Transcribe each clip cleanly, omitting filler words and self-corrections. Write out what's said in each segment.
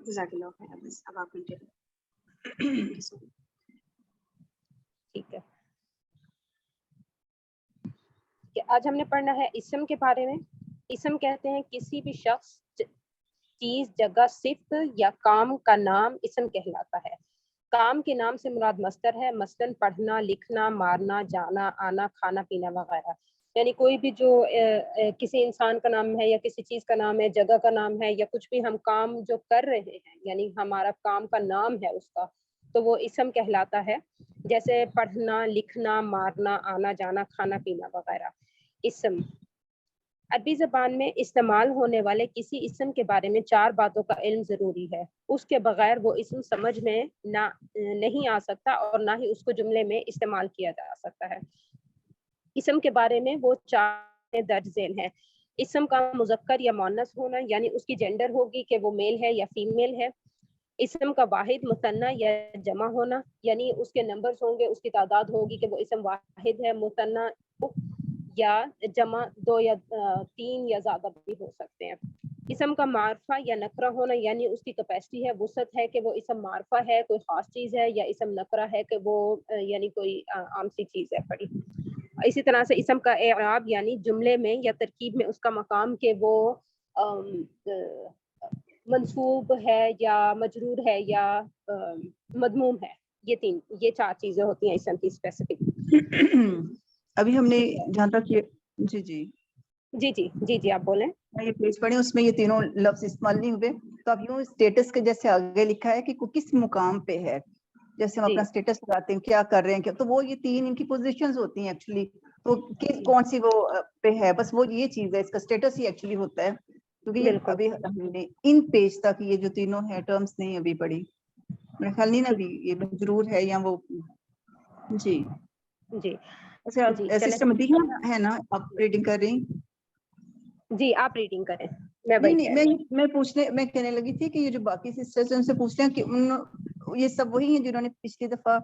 جزاک اللہ خیر. بس اب آپ کنٹینیو. ٹھیک ہے کہ آج ہم نے پڑھنا ہے اسم کے بارے میں. اسم کہتے ہیں کسی بھی شخص، چیز، جگہ، صفت یا کام کا نام اسم کہلاتا ہے. کام کے نام سے مراد مصدر ہے، مثلاً پڑھنا، لکھنا، مارنا، جانا، آنا، کھانا پینا وغیرہ. یعنی کوئی بھی جو کسی انسان کا نام ہے یا کسی چیز کا نام ہے، جگہ کا نام ہے، یا کچھ بھی ہم کام جو کر رہے ہیں یعنی ہمارا کام کا نام ہے اس کا، تو وہ اسم کہلاتا ہے. جیسے پڑھنا، لکھنا، مارنا، آنا جانا، کھانا پینا وغیرہ. اسم عربی زبان میں استعمال ہونے والے کسی اسم کے بارے میں 4 باتوں کا علم ضروری ہے. اس کے بغیر وہ اسم سمجھ میں نہیں آ سکتا اور نہ ہی اس کو جملے میں استعمال کیا جا سکتا ہے. اسم کے بارے میں وہ 4 درج ذیل ہیں. اسم کا مذکر یا مؤنث ہونا، یعنی اس کی جینڈر ہوگی کہ وہ میل ہے یا فیمیل ہے. اسم کا واحد، مثنیٰ یا جمع ہونا، یعنی اس کے نمبرز ہوں گے، اس کی تعداد ہوگی کہ وہ اسم واحد ہے، مثنیٰ یا جمع 2 یا 3 یا زیادہ بھی ہو سکتے ہیں. اسم کا معرفہ یا نکرہ ہونا، یعنی اس کی کیپیسٹی ہے، وسعت ہے کہ وہ اسم معرفہ ہے، کوئی خاص چیز ہے، یا اسم نکرہ ہے کہ وہ یعنی کوئی عام سی چیز ہے بڑی. اسی طرح سے اسم کا اعراب یعنی جملے میں یا ترکیب میں اس کا مقام کہ وہ منصوب ہے یا مجرور ہے یا مضموم ہے. یہ 4 چیزیں ہوتی ہیں اسم کی اسپیسیفک. ابھی ہم نے جہاں تک یہ جی آپ بولیں. میں یہ پیج پڑھی، اس میں یہ تینوں لفظ استعمال نہیں ہوئے، تو اب یوں اسٹیٹس کے جیسے آگے لکھا ہے کہ کس مقام پہ ہے. جیسے ہم اپنا اسٹیٹس لگاتے ہیں، کیا کر رہے ہیں، تو وہ یہ 3 ان کی پوزیشنز ہوتی ہیں ایکچولی. تو کون سی وہ پہ ہے، بس وہ یہ چیز ہے، اس کا اسٹیٹس ہی ایکچولی ہوتا ہے. کیونکہ یہ ابھی ہم نے ان پیج تک یہ جو تینوں ہیں ٹرمز نہیں ابھی پڑھی. میرا خیال نہیں نا ابھی یہ ضرور ہے یا وہ. جی اچھا سسٹر مدیحہ ہے نا، آپ ریڈنگ کر رہی ہیں؟ جی آپ ریڈنگ کریں. میں کہنے لگی تھی کہ یہ جو باقی سسٹرز ہیں ان سے پوچھ لیں کہ یہ سب وہی ہیں جنہوں نے پچھلی دفعہ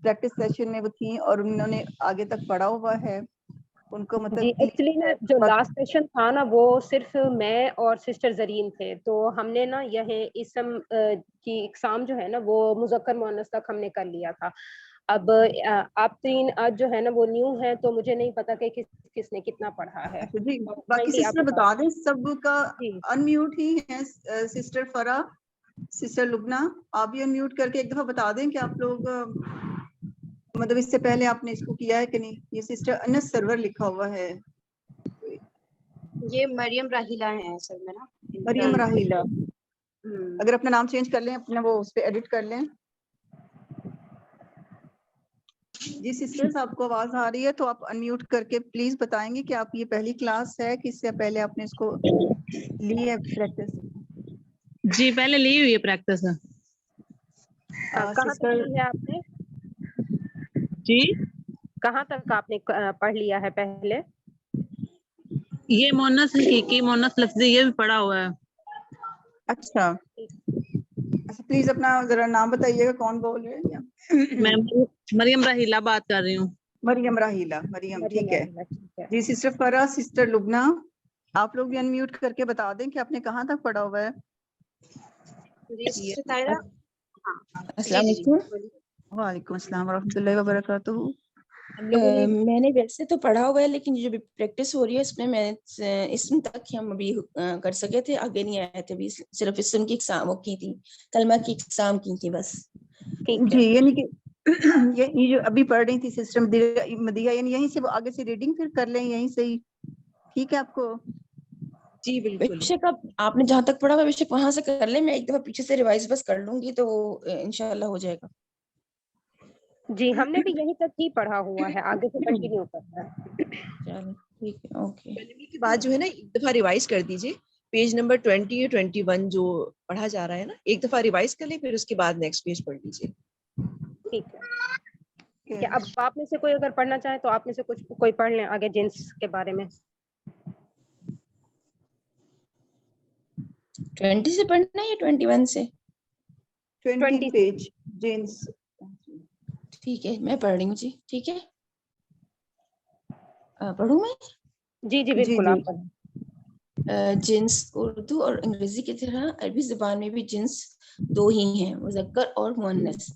پریکٹس سیشن میں وہ تھیں اور انہوں نے آگے تک پڑھا ہوا ہے ان کو مطلب. جی ایکچولی نا جو لاسٹ سیشن تھا نا وہ صرف میں اور سسٹر زرین تھے، تو ہم نے نا یہ اسم کی اقسام جو ہے نا وہ مذکر مؤنث تک ہم نے کر لیا تھا. اب آپ 3 آج جو ہے نا وہ نیو ہے، تو مجھے نہیں پتا کہ کس نے کتنا پڑھا ہے. جی باقی سسٹر بتا دیں سب کا ان میوٹ ہی ہے. سسٹر فرا، سسٹر لبنہ، آپ بھی ان میوٹ کر کے ایک دفعہ بتا دیں کہ آپ لوگ مطلب اس سے پہلے آپ نے اس کو کیا ہے کہ نہیں. یہ سسٹر انس سرور لکھا ہوا ہے. یہ مریم راہیلہ ہے سر میرا. مریم راہیلہ. اگر اپنا نام چینج کر لیں، اپنا وہ اس پہ ایڈٹ کر لیں. جی سسٹرز آپ کو آواز آ رہی ہے تو آپ انمیوٹ کر کے پلیز بتائیں گے کہ آپ یہ پہلی کلاس ہے کہ اس سے پہلے آپ نے اس کو لی ہے پریکٹس؟ جی پہلے لی ہوئی ہے پریکٹس. کہاں تک لی ہے آپ نے؟ جی کہاں تک آپ نے پڑھ لیا ہے پہلے؟ یہ مؤنث حقیقی، مؤنث لفظی یہ بھی پڑھا ہوا ہے. اچھا پلیز اپنا ذرا نام بتائیے گا، کون بول رہے ہیں؟ میں مریم راہیلہ بات کر رہی ہوں. مریم راہیلہ. مریم ٹھیک ہے. جی سسٹر فرا، سسٹر لبنہ، آپ لوگ بھی ان میوٹ کر کے بتا دیں کہ آپ نے کہاں تک پڑھا ہوا ہے. جی سسٹر طاہرہ. السلام علیکم. وعلیکم السلام ورحمۃ اللہ وبرکاتہ. میں نے ویسے تو پڑھا ہوا ہے لیکن جو پریکٹس ہو رہی ہے اس میں اسم تک ہم ابھی کر سکے تھے، آگے نہیں آئے تھے. صرف اسم کی اقسام کی تھی، کلمہ کی اقسام کی تھی بس. جی یعنی کہ یہ جو ابھی پڑھ رہی تھی سسٹر مدیحہ، یعنی یہیں سے وہ آگے سے ریڈنگ پھر کر لیں یہیں سے ہی، ٹھیک ہے آپ کو؟ جی بالکل. بے شک آپ نے جہاں تک پڑھا ہوا بے شک وہاں سے کر لیں. میں ایک دفعہ پیچھے سے ریوائز بس کر لوں گی تو انشاءاللہ ہو جائے گا. جی ہم نے بھی یہیں تک ہی پڑھا ہوا ہے، آگے سے کنٹینیو کرنا ہے. چلو ٹھیک ہے اوکے. پہلے کی بات جو ہے نا ایک دفعہ ریوائز کر دیجیے. پیج نمبر 20 یا 21 جو پڑھا جا رہا ہے نا، ایک دفعہ ریوائز کر لیں پھر اس کے بعد نیکسٹ پیج پڑھ لیجیے. ٹھیک ہے. کیا اب آپ میں سے کوئی اگر پڑھنا چاہے تو آپ میں سے کوئی پڑھ لیں آگے جنس کے بارے میں. 20 سے پڑھنا ہے یا 21 سے؟ 20 پیج جنس. ٹھیک ہے میں پڑھ رہی ہوں. جی ٹھیک ہے پڑھوں میں؟ جی بالکل آپ پڑھیں. جنس اردو اور انگریزی کی طرح عربی زبان میں بھی جنس دو ہی ہیں، مذکر اور مؤنث.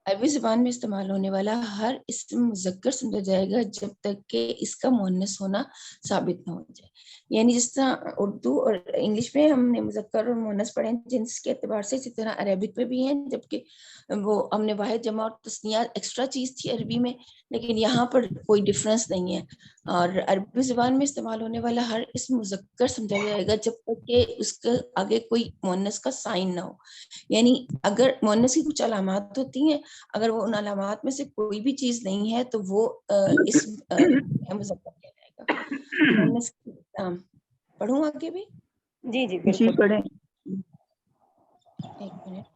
عربی زبان میں استعمال ہونے والا ہر اسم مذکر سمجھا جائے گا جب تک کہ اس کا مؤنث ہونا ثابت نہ ہو جائے. یعنی جس طرح اردو اور انگلش میں ہم نے مذکر اور مؤنث پڑھے جنس کے اعتبار سے، اسی طرح عربک میں بھی ہیں، جبکہ وہ ہم نے واحد جمع اور تثنیہ ایکسٹرا چیز تھی عربی میں، لیکن یہاں پر کوئی ڈفرینس نہیں ہے. اور عربی زبان میں استعمال ہونے والا ہر اسم مذکر سمجھا جائے گا جب تک کہ اس کے آگے کوئی مؤنث کا سائن نہ ہو. یعنی اگر مؤنث کی کچھ علامات ہوتی ہیں، اگر وہ ان علامات میں سے کوئی بھی چیز نہیں ہے تو وہ اسم مذکر کہلائے گا. مؤنث پڑھوں آگے بھی؟ جی جی بالکل. پڑھیں. ایک منٹ.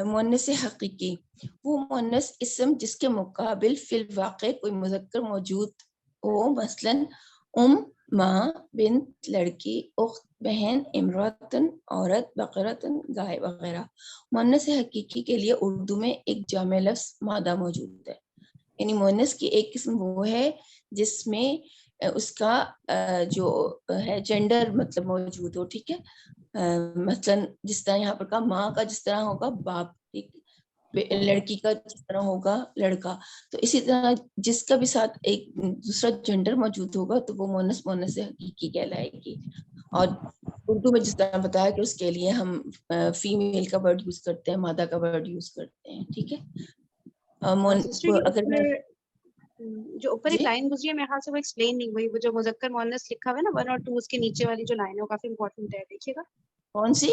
مؤنث حقیقی وہ مؤنث اسم جس کے مقابل فی الواقع کوئی مذکر موجود ہو، مثلا ماں، بنت لڑکی، اخت بہن، امراتن عورت، بقرتن گائے وغیرہ. مؤنث حقیقی کے لیے اردو میں ایک جامع لفظ مادہ موجود ہے. یعنی مؤنث کی ایک قسم وہ ہے جس میں اس کا جو ہے جینڈر مطلب موجود ہو. ٹھیک ہے، مثلا جس طرح یہاں پر کا ماں کا جس طرح ہوگا باپ، لڑکی کا جس طرح ہوگا لڑکا، تو اسی طرح جس کا بھی ساتھ ایک دوسرا جینڈر موجود ہوگا تو وہ مؤنث حقیقی کہلائے گی. اور اردو میں جس طرح بتایا کہ اس کے لیے ہم فیمیل کا ورڈ یوز کرتے ہیں، مادہ کا ورڈ یوز کرتے ہیں. ٹھیک ہے. اگر میں جو اوپر ایک جی لائن گزری ہے میرے خیال سے وہ ایکسپلین نہیں ہوئی، وہ جو مذکر مؤنث لکھا ہوا ہے نا 1 اور 2، اس کے نیچے والی جو لائن ہے وہ کافی امپورٹنٹ ہے، دیکھیے گا. کون سی؟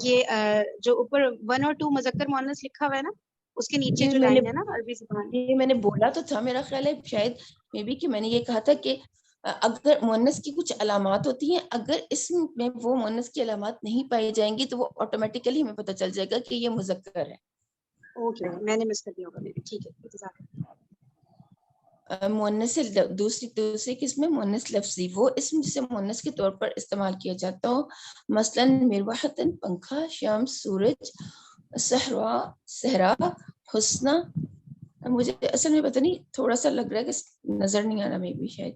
یہ جو اوپر 1 اور 2 مذکر مؤنث لکھا ہوا ہے نا، اس کے نیچے جو میں نے لائن ہے نا عربی زبان. یہ میں نے بولا تو تھا، میرا خیال ہے شاید میں بھی کہ میں نے یہ کہا تھا کہ اگر مؤنث کی کچھ علامات ہوتی ہیں، اگر اس میں وہ مؤنث کی علامات نہیں پائی جائیں گی تو وہ آٹومیٹیکلی ہمیں پتہ چل جائے گا کہ یہ مذکر ہے. اوکے میں نے مس کر دیا ہوگا. ٹھیک ہے، انتظار کریں. مؤنث دوسری قسم ہے مؤنث لفظی، وہ اسم جسے مؤنث کے طور پر استعمال کیا جاتا ہو، مثلا مروحتن پنکھا، شمس سورج، صحرا، حسنہ. مجھے اصل میں پتہ نہیں، تھوڑا سا لگ رہا ہے کہ نظر نہیں آ رہا، میں بھی شاید.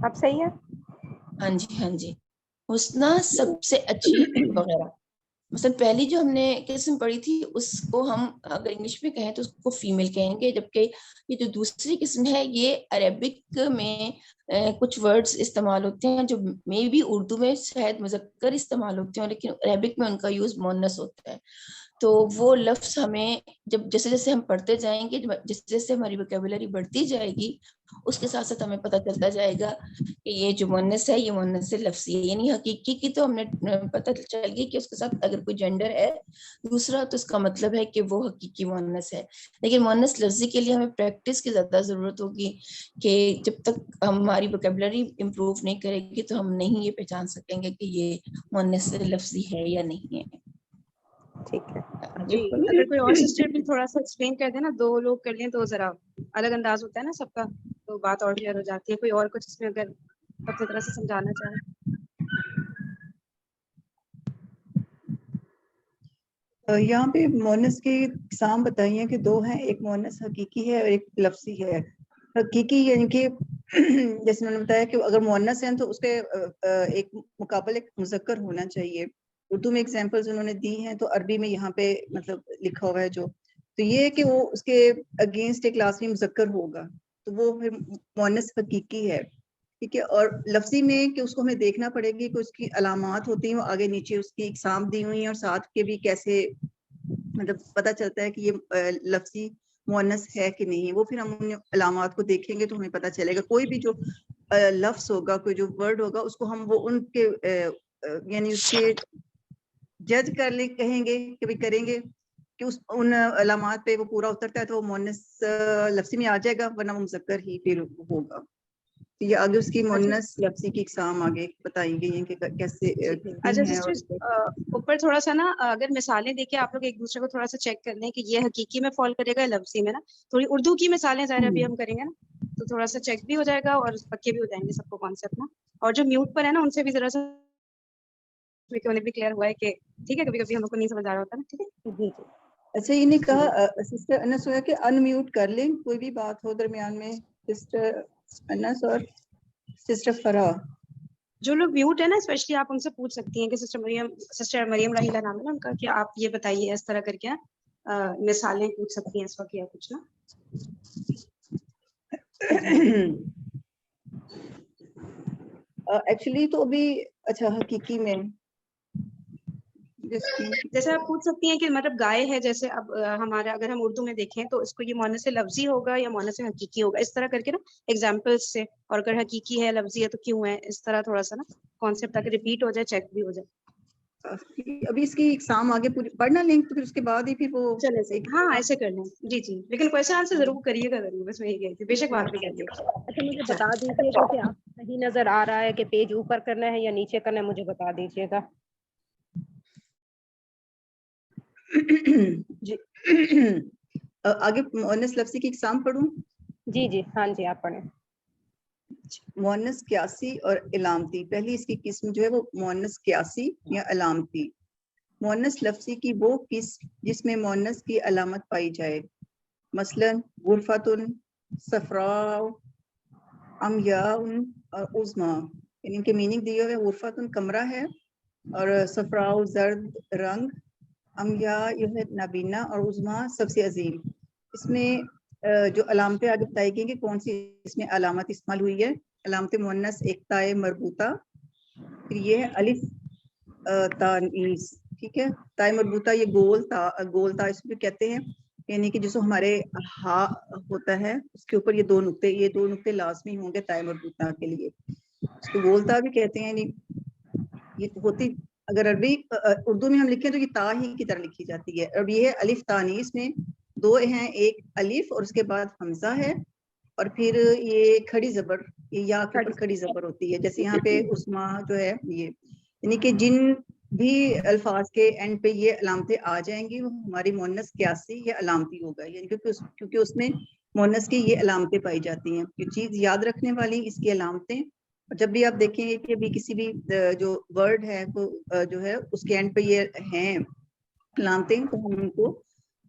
اب صحیح ہے؟ ہاں جی. حسنہ سب سے اچھی وغیرہ. مثلا پہلی جو ہم نے قسم پڑھی تھی اس کو ہم اگر انگلش میں کہیں تو اس کو فیمیل کہیں گے، جبکہ یہ جو دوسری قسم ہے یہ عربک میں کچھ ورڈز استعمال ہوتے ہیں جو میں بھی اردو میں شاید مذکر استعمال ہوتے ہیں، لیکن عربک میں ان کا یوز مؤنث ہوتا ہے. تو وہ لفظ ہمیں جب جیسے جیسے ہم پڑھتے جائیں گے، جیسے جیسے ہماری ووکیبولری بڑھتی جائے گی، اس کے ساتھ ساتھ ہمیں پتہ چلتا جائے گا کہ یہ جو مؤنث ہے یہ مؤنث لفظی ہے. یعنی حقیقی کی تو ہم نے پتہ چل گئی کہ اس کے ساتھ اگر کوئی جینڈر ہے دوسرا تو اس کا مطلب ہے کہ وہ حقیقی مؤنث ہے. لیکن مؤنث لفظی کے لیے ہمیں پریکٹس کی زیادہ ضرورت ہوگی کہ جب تک ہماری ووکیبولری امپروو نہیں کرے گی تو ہم نہیں یہ پہچان سکیں گے کہ یہ مؤنث لفظی ہے یا نہیں ہے. ٹھیک ہے. جی اگر کوئی اور سسٹر بھی تھوڑا سا ایکسپلین کر دیں نا، 2 لوگ کر لیں تو ذرا الگ انداز ہوتا ہے نا سب کا، تو بات اور کلیئر ہو جاتی ہے. کوئی اور کچھ اس میں اگر اپنی طرح سے سمجھانا چاہے. یہاں پہ مؤنث کی اقسام بتائی ہیں کہ 2 ہیں، ایک مؤنث حقیقی ہے اور ایک لفظی ہے. حقیقی یعنی کہ جیسے میں نے بتایا کہ اگر مؤنث ہیں تو اس کے ایک مقابل ایک مذکر ہونا چاہیے. اردو میں ایگزامپلز انہوں نے دی ہیں، تو عربی میں یہاں پہ مطلب لکھا ہوا ہے جو، تو یہ ہے کہ وہ اس کے اگینسٹ ایک لازمی مذکر ہوگا، تو وہ پھر مؤنث حقیقی ہے. ٹھیک ہے. اور لفظی میں کہ اس کو ہمیں دیکھنا پڑے گی کہ اس کی علامات ہوتی ہیں، وہ آگے نیچے اس کی اقسام دی ہوئی ہیں، اور ساتھ کے بھی کیسے مطلب پتہ چلتا ہے کہ یہ لفظی مؤنث ہے کہ نہیں. وہ پھر ہم ان علامات کو دیکھیں گے تو ہمیں پتہ چلے گا. کوئی بھی جو لفظ ہوگا، کوئی جو ورڈ ہوگا، اس کو ہم وہ ان کے یعنی اس کے جج کر لیں، کہیں گے کہ بھی کریں گے کہ ان علامات پہ وہ پورا اترتا ہے تو وہ مؤنث لفظی میں آ جائے گا، ورنہ وہ مذکر ہی پھر ہوگا. یہ آگے اس کی مؤنث لفظی کی اقسام آگے بتائی گئی ہیں کہ کیسے اچھا سسٹر، اوپر تھوڑا سا نا اگر مثالیں دیکھیں آپ لوگ ایک دوسرے کو تھوڑا سا چیک کر لیں کہ یہ حقیقی میں فال کرے گا لفظی میں. نا تھوڑی اردو کی مثالیں ظاہر ابھی ہم کریں گے نا، تو تھوڑا سا چیک بھی ہو جائے گا اور پکے بھی ہو جائیں گے سب کو کانسیپٹ نا. اور جو میوٹ پر ہے نا ان سے بھی ذرا سا انہیں بھی کلیئر ہوا ہے کہ ٹھیک ہے، کبھی کبھی ہم لوگ کو نہیں سمجھ آ رہا ہوتا نا. ٹھیک ہے جی. اچھا یہ نہیں کہا سسٹر انس ہوا کہ ان میوٹ کر لیں، کوئی بھی بات ہو درمیان میں. سسٹر انس اور سسٹر فرا जो लोग म्यूट है ना, स्पेशली आप उनसे पूछ सकती हैं कि सिस्टर मरियम राहिला नाम है ना उनका, कि आप ये बताइए इस तरह करके मिसालें पूछ सकती हैं इस वक्त या कुछ ना. एक्चुअली तो अभी अच्छा हकीकी में जैसे आप पूछ सकती हैं कि मतलब गाय है, जैसे अब हमारा अगर हम उर्दू में देखें तो इसको ये मुअन्नस लफ्जी होगा या मुअन्नस हकीकी होगा, इस तरह करके ना एग्जांपल्स से, और अगर हकीकी है लफ्जी है तो क्यों है, इस तरह थोड़ा सा ना कॉन्सेप्ट ताकि रिपीट हो जाए, चेक भी हो जाए. अभी इसकी एग्जाम आगे पूरी पढ़ना लिंक, तो फिर उसके बाद ही फिर वो चले से हाँ ऐसे कर लें. जी जी, लेकिन क्वेश्चन आंसर जरूर करिएगा जरूर, बस मैं यही कहती हूँ, बेशक बाद में करिए. अच्छा मुझे बता दीजिएगा कि आप सही नजर आ रहा है कि पेज ऊपर करना है या नीचे करना है, मुझे बता दीजिएगा. जी. आगे मुअन्नस लफ्जी की एग्जाम पढ़ूं. जी जी हाँ जी आप पढ़ें. मुअन्नस क्यासी और इलामती. पहली इसकी किस्म जो है वो मुअन्नस क्यासी या अलामती. मुअन्नस लफ्जी की वो किस्म जिसमें मुअन्नस की अलामत पाई जाए. मसलन गुरफतुन, सफराउ, अमयाउन और उज़मा. यानी इनके मीनिंग दिए हुए. गुरफतुन कमरा है और सफराउ जर्द रंग, अमया यह है नाबीना और उज़मा सबसे अजीम. इसमें जो अलामतें आगे बताई गई कि कौन सी इसमें अलामत इस्तेमाल हुई है. अलामत मुअन्नस एक ताए मरबूता, फिर ये है अलिफ तानीस. ठीक है, ताए मरबूता ये गोल ता इसको कहते हैं. यानी कि जिसको हमारे हा होता है उसके ऊपर ये दो नुक्ते लाजमी होंगे ताए मरबूता के लिए. इसको गोल ता भी कहते हैं. यानी ये होती, अगर अरबी उर्दू में हम लिखें तो ये ता ही की तरह लिखी जाती है. अब ये है अलिफ तानीस में दो हैं, एक अलिफ और उसके बाद हमजा है, और फिर ये खड़ी जबर, ये या के ऊपर खड़ी जबर होती है. जैसे यहाँ पे उस्मा जो है ये, यानी कि जिन भी अल्फाज के एंड पे ये अलामतें आ जाएंगी वो हमारी मुअन्नस क्यासी या अलामती होगा. यानी क्योंकि उसमें मुअन्नस की ये अलामतें पाई जाती हैं. ये चीज याद रखने वाली इसकी अलामतें. और जब भी आप देखेंगे कि अभी किसी भी जो वर्ड है वो जो है उसके एंड पे ये हैं अलामतें, तो हम उनको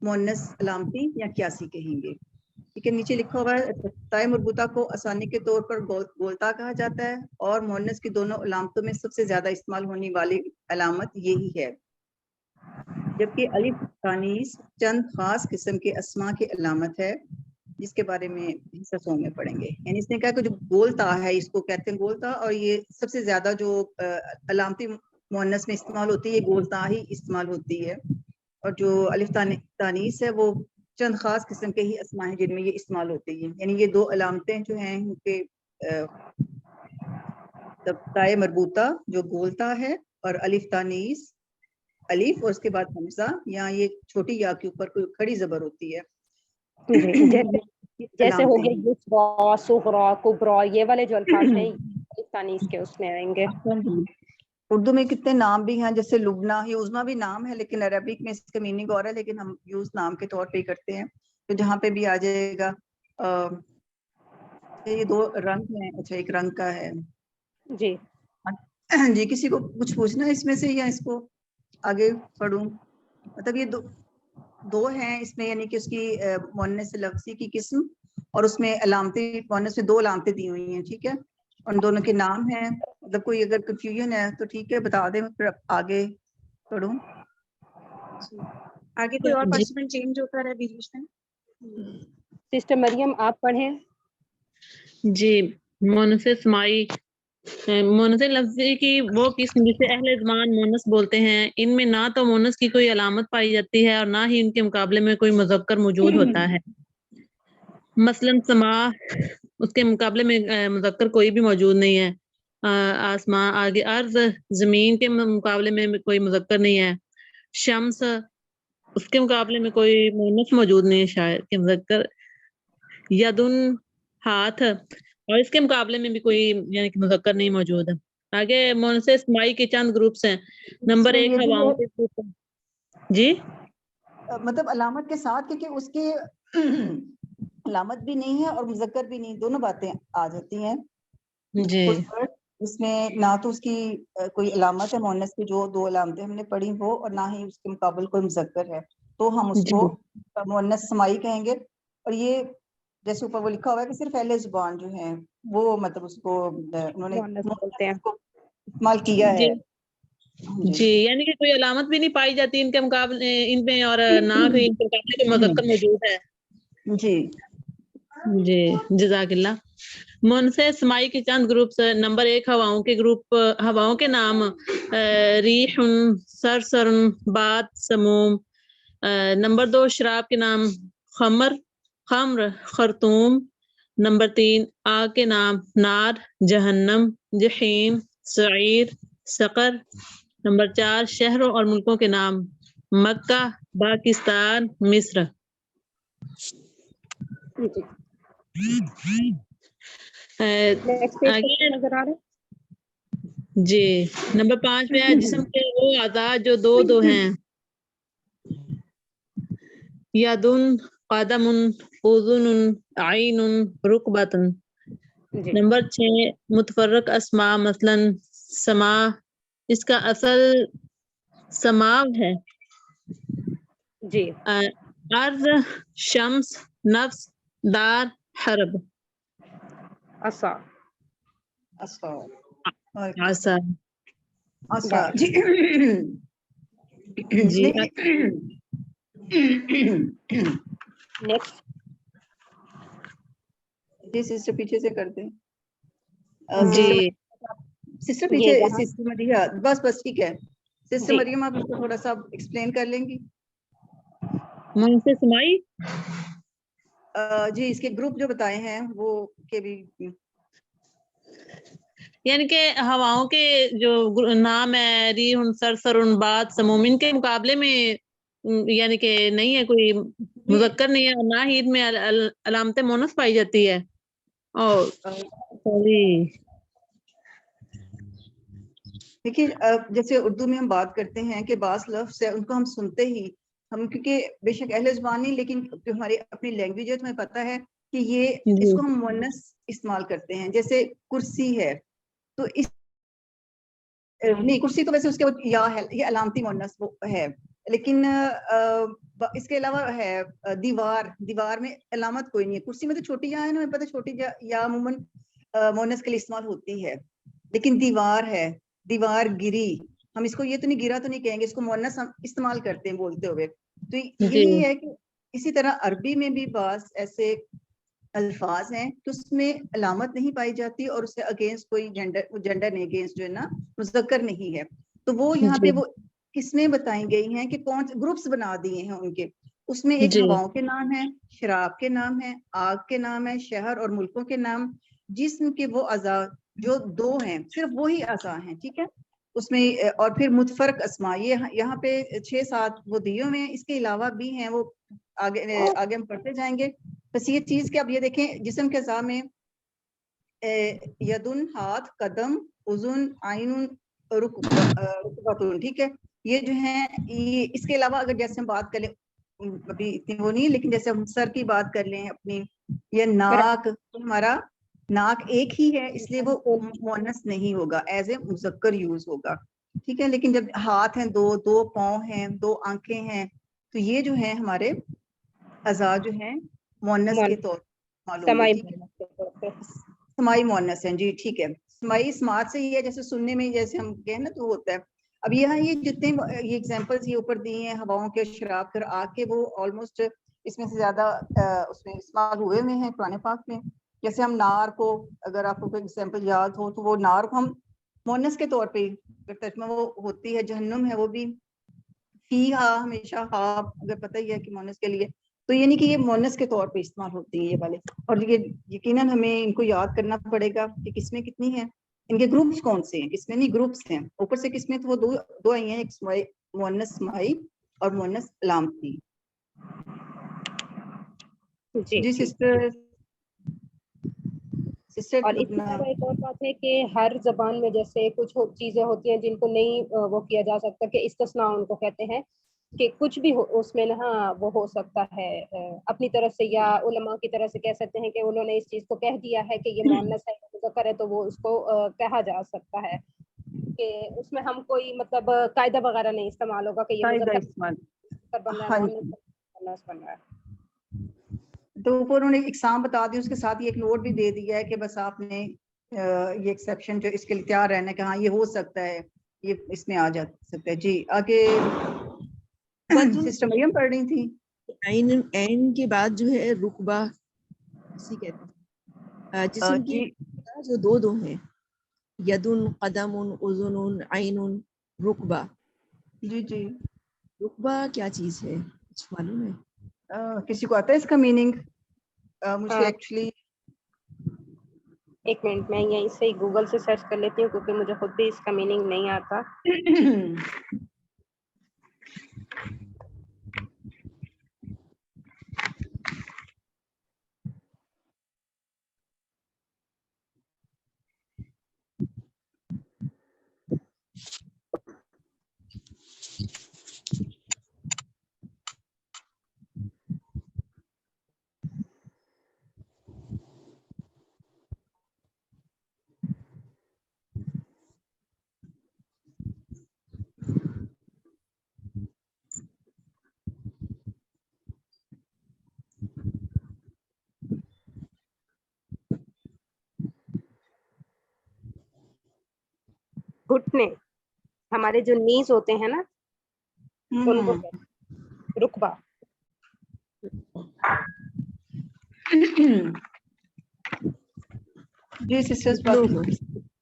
मुअन्नस अलामती या क्यासी कहेंगे. ठीक है, नीचे लिखा हुआ है ताए मरबूता को आसानी के तौर पर गोलता कहा जाता है और मुअन्नस की दोनों अलामतों में सबसे ज्यादा इस्तेमाल होने वाली अलामत यही है. जबकि अलिफ तानीस चंद खास किस्म के अस्मा की अलामत है जिसके बारे में हिस्सों में पढ़ेंगे. यानी इसने कहा कि जो गोलता है इसको कहते हैं गोलता, और ये सबसे ज्यादा जो अलामती मुअन्नस में इस्तेमाल होती है गोलता ही इस्तेमाल होती है. और जो अलिफ तानीस है वो चंद खास किस्म के ही अस्मा हैं जिनमें ये इस्तेमाल होती है. यानी ये दो अलामतें जो हैं उनके ताए मरबूता जो गोलता है और अलिफ तानीस अलिफ और उसके बाद हमजा, या ये छोटी या के ऊपर कोई खड़ी जबर होती है. जैसे हो गया युस्रा, सुगरा, कुबरा, ये वाले जो अल्फाज हैं पाकिस्तानी के उसमें आएंगे. उर्दू में कितने नाम भी हैं, जैसे लुबना, ये उज़मा भी नाम है लेकिन अरबिक में इसका मीनिंग और है, लेकिन हम यूज नाम के तौर पे ही करते हैं. तो जहाँ पे भी आ जाएगा ये दो रंग हैं. अच्छा एक रंग का है जी. जी, किसी को कुछ पूछना है इसमें से या इसको आगे पढ़ूं? मतलब ये दो हैं इसमें, यानी कि उसकी मुअन्नस लफ्जी की किस्म और उसमें अलामतें, मुअन्नस में दो अलामतें दी हुई हैं. ठीक है, उन दोनों के नाम हैं. मतलब कोई अगर कंफ्यूजन है तो ठीक है बता दें, फिर आगे पढ़ूं. आगे कोई और पार्टिसिपेंट चेंज होता रहे बीच में. सिस्टर मरियम आप पढ़ें. जी. मुअन्नस इस्माई मुअन्नस लफ्जी की वो किस्म जिसे अहले ज़बान मुअन्नस बोलते हैं. इनमें ना तो मुअन्नस की कोई अलामत पाई जाती है और ना ही इनके मुकाबले में कोई मुज़क्कर मौजूद होता है. मसलन समा, उसके मुकाबले में मुज़क्कर कोई भी मौजूद नहीं है. आसमां, आगे अर्ज, जमीन के मुकाबले में कोई मुज़क्कर नहीं है. शम्स, उसके मुकाबले में कोई मुअन्नस मौजूद नहीं है शायद कि मुज़क्कर. यदुन, हाथ, और इसके मुकाबले में भी कोई यानी कि मुज़क्कर नहीं मौजूद है. आगे मुअन्नस इस्माई के चंद ग्रुप्स हैं. नंबर 1 हवाओं के ग्रुप. जी मतलब अलामत के साथ, क्योंकि उसके अलामत भी नहीं है और मुज़क्कर भी नहीं, दोनों बातें आ जाती हैं. जी इसमें ना तो उसकी कोई अलामत है मुअन्नस की, जो दो अलामतें हमने पढ़ी वो, और ना ही उसके मुकाबले कोई मुज़क्कर है, तो हम उसको मुअन्नस समाई कहेंगे. और ये जैसे ऊपर वो लिखा हुआ है कि सिर्फ अहले ज़ुबान जो है वो मतलब उसको उन्होंने मुअन्नस बोलते हैं. इस्तेमाल किया जी है। जी, यानी कि कोई अलामत भी नहीं पाई जाती इनके मुकाबले इनमें, और ना ही इनके मुकाबले कोई मुज़क्कर मौजूद है। जी जी, जज़ाकिल्लाह। मुनसे इस्माई के चंद ग्रुप्स, नंबर 1 हवाओं के ग्रुप, हवाओं के नाम रीहुन, सरसरुन, बात, समूम। नंबर 2 शराब के नाम खमर, खम्र, खरतूम। नंबर 3 आग के नाम नार, जहन्नम, जहीम, सईर, सकर। नंबर 4 शहरों और मुल्कों के नाम मक्का, पाकिस्तान, मिस्र। नेक्स्ट पेज आगे पर नजर आ रहा है। जी, नंबर 5 पे है जिस्म के वो आज़ा जो दो दो हैं, यदुन, कदमुन, उज़ुनुन, आइनुन, रुकबतुन। जी नंबर 6 मुतफर्रक अस्मा, मसलन समा, इसका असल समाव है। जी अर्ज, शम्स, नफ्स, दार, हरब। असा असा आसा। असा जी जी नेक्स्ट जी सिस्टर पीछे से कर दें। जी सिस्टर ये पीछे, जहाँ सिस्टर मरिया, बस ठीक है। सिस्टर जी मरियम आप इसको थोड़ा सा एक्सप्लेन कर लेंगी। मुनसे समाई। जी इसके ग्रुप जो बताए हैं वो के भी यानी कि हवाओं के जो नाम है रीहुन, सरसरुन, बात, समूम, इनके मुकाबले में यानी कि नहीं है, कोई मुज़क्कर नहीं है, और ना ही इनमें अलामत मोनस पाई जाती है। और सॉरी, देखिए जैसे उर्दू में हम बात करते हैं कि बास लफ्ज़ है उनको हम सुनते ही हम, क्योंकि बेशक अहले ज़ुबान नहीं, लेकिन जो हमारी अपनी लैंग्वेज है तुम्हें पता है कि ये जी इसको हम मुअन्नस इस्तेमाल करते हैं। जैसे कुर्सी है तो इस नहीं, कुर्सी तो वैसे उसके बाद या है, ये अलामती मुअन्नस वो है, लेकिन इसके अलावा है दीवार में अलामत कोई नहीं है। कुर्सी में तो छोटी या है ना, हमें पता है छोटी या अमूमन मुअन्नस के लिए इस्तेमाल होती है, लेकिन दीवार है, दीवार गिरी, हम इसको ये तो नहीं, गिरा तो नहीं कहेंगे, इसको मुअन्नस हम इस्तेमाल करते हैं बोलते हुए। तो यही जी है कि इसी तरह अरबी में भी बास ऐसे अल्फाज हैं कि उसमें अलामत नहीं पाई जाती और उससे अगेंस्ट कोई जेंडर नहीं, अगेंस्ट जो है ना मुज़क्कर नहीं है। तो वो यहाँ जी पे वो किसमें बताई गई हैं कि कौन ग्रुप्स बना दिए हैं उनके, उसमें एक जी हवाओं के नाम है, शराब के नाम है, आग के नाम है, शहर और मुल्कों के नाम, जिस्म के वो अज़ा जो दो हैं, सिर्फ वही अज़ा हैं, ठीक है उसमें। और फिर मुतफरक अस्मा, ये यहाँ पे 6-7 वो दिए हुए हैं, इसके अलावा भी हैं, वो आगे हम पढ़ते जाएंगे। बस ये चीज कि अब ये देखें जिस्म के अज़ा में यदुन हाथ, कदम, उजुन, आइनुन, रुकबतुन, ठीक है। ये जो है ये इसके अलावा अगर जैसे हम बात करें, अभी इतनी वो नहीं है, लेकिन जैसे हम सर की बात कर लें अपनी, ये नाक, तो हमारा नाक एक ही है इसलिए वो मुअन्नस नहीं होगा, एज ए मुज़क्कर यूज होगा, ठीक है। लेकिन जब हाथ हैं दो पाँव हैं, 2 आंखें हैं, तो ये जो है हमारे अज़ा जो हैं मुअन्नस के तौर मालूम होंगे, समाई ठीक है। समाई मुअन्नस है जी, ठीक है। समाई स्मार्ट से ही है, जैसे सुनने में जैसे हम कहें ना तो होता है। अब यहाँ ये जितने ये एग्जांपल्स ये ऊपर दिए हैं हवाओं के, शराब के, आग के, वो ऑलमोस्ट इसमें से ज्यादा उसमें इस्तेमाल हुए में हैं कुरान पाक में। जैसे हम नार को, अगर आपको कोई एग्जांपल याद हो, तो वो नार को हम मुअन्नस के तौर पे तर्जुमा वो होती है, जहन्नुम है वो भी फी हा, हमेशा हा अगर पता ही है कि मुअन्नस के लिए, तो ये नहीं कि ये मुअन्नस के तौर पे इस्तेमाल होती है ये वाले। और ये यकीनन हमें इनको याद करना पड़ेगा कि किसमें कितनी है, इनके ग्रुप्स कौन से हैं, किसमें नहीं ग्रुप्स हैं। ऊपर से किसमें तो वो दो आई हैं, एक मुअन्नस समाई और मुअन्नस अलामती। जी सिस्टर और इसके अलावा एक और बात है कि हर जबान में जैसे कुछ चीजें होती हैं जिनको नहीं वो किया जा सकता, कि इस्तिस्ना उनको कहते हैं, कि कुछ भी उसमें ना वो हो सकता है अपनी तरफ से, या उलमा की तरफ से कह सकते हैं कि उन्होंने इस चीज को कह दिया है कि ये मुअन्नस है, मुज़क्कर है, तो वो उसको कहा जा सकता है, कि उसमें हम कोई मतलब कायदा वगैरह नहीं इस्तेमाल होगा कि ये मुज़क्कर बन रहा है, मुअन्नस बन रहा है। तो ऊपर उन्होंने इकसाम बता दी, उसके साथ ही एक नोट भी दे दिया है कि बस आपने یہ ایکسیپشن جو اس کے لیے تیار رہنا کہ ہاں یہ ہو سکتا ہے, یہ اس میں آ جا سکتا ہے. جی آگے سسٹر مریم پڑھ رہی تھی. عین کے بعد جو ہے رقبہ اسی کہتے ہیں جسم کی جو دو ہیں, یدن, قدم, اذن, عین, رقبہ. جی جی رقبہ کیا چیز ہے, کچھ معلوم ہے؟ کسی کو آتا ہے اس کا میننگ؟ مجھے ایکچولی ایک منٹ میں یہیں سے گوگل سے سرچ کر لیتی ہوں کیونکہ مجھے خود بھی اس کا میننگ نہیں آتا. گھٹنے, ہمارے جو نیز ہوتے ہیں نا ان کو رکبہ. جی سسٹرز,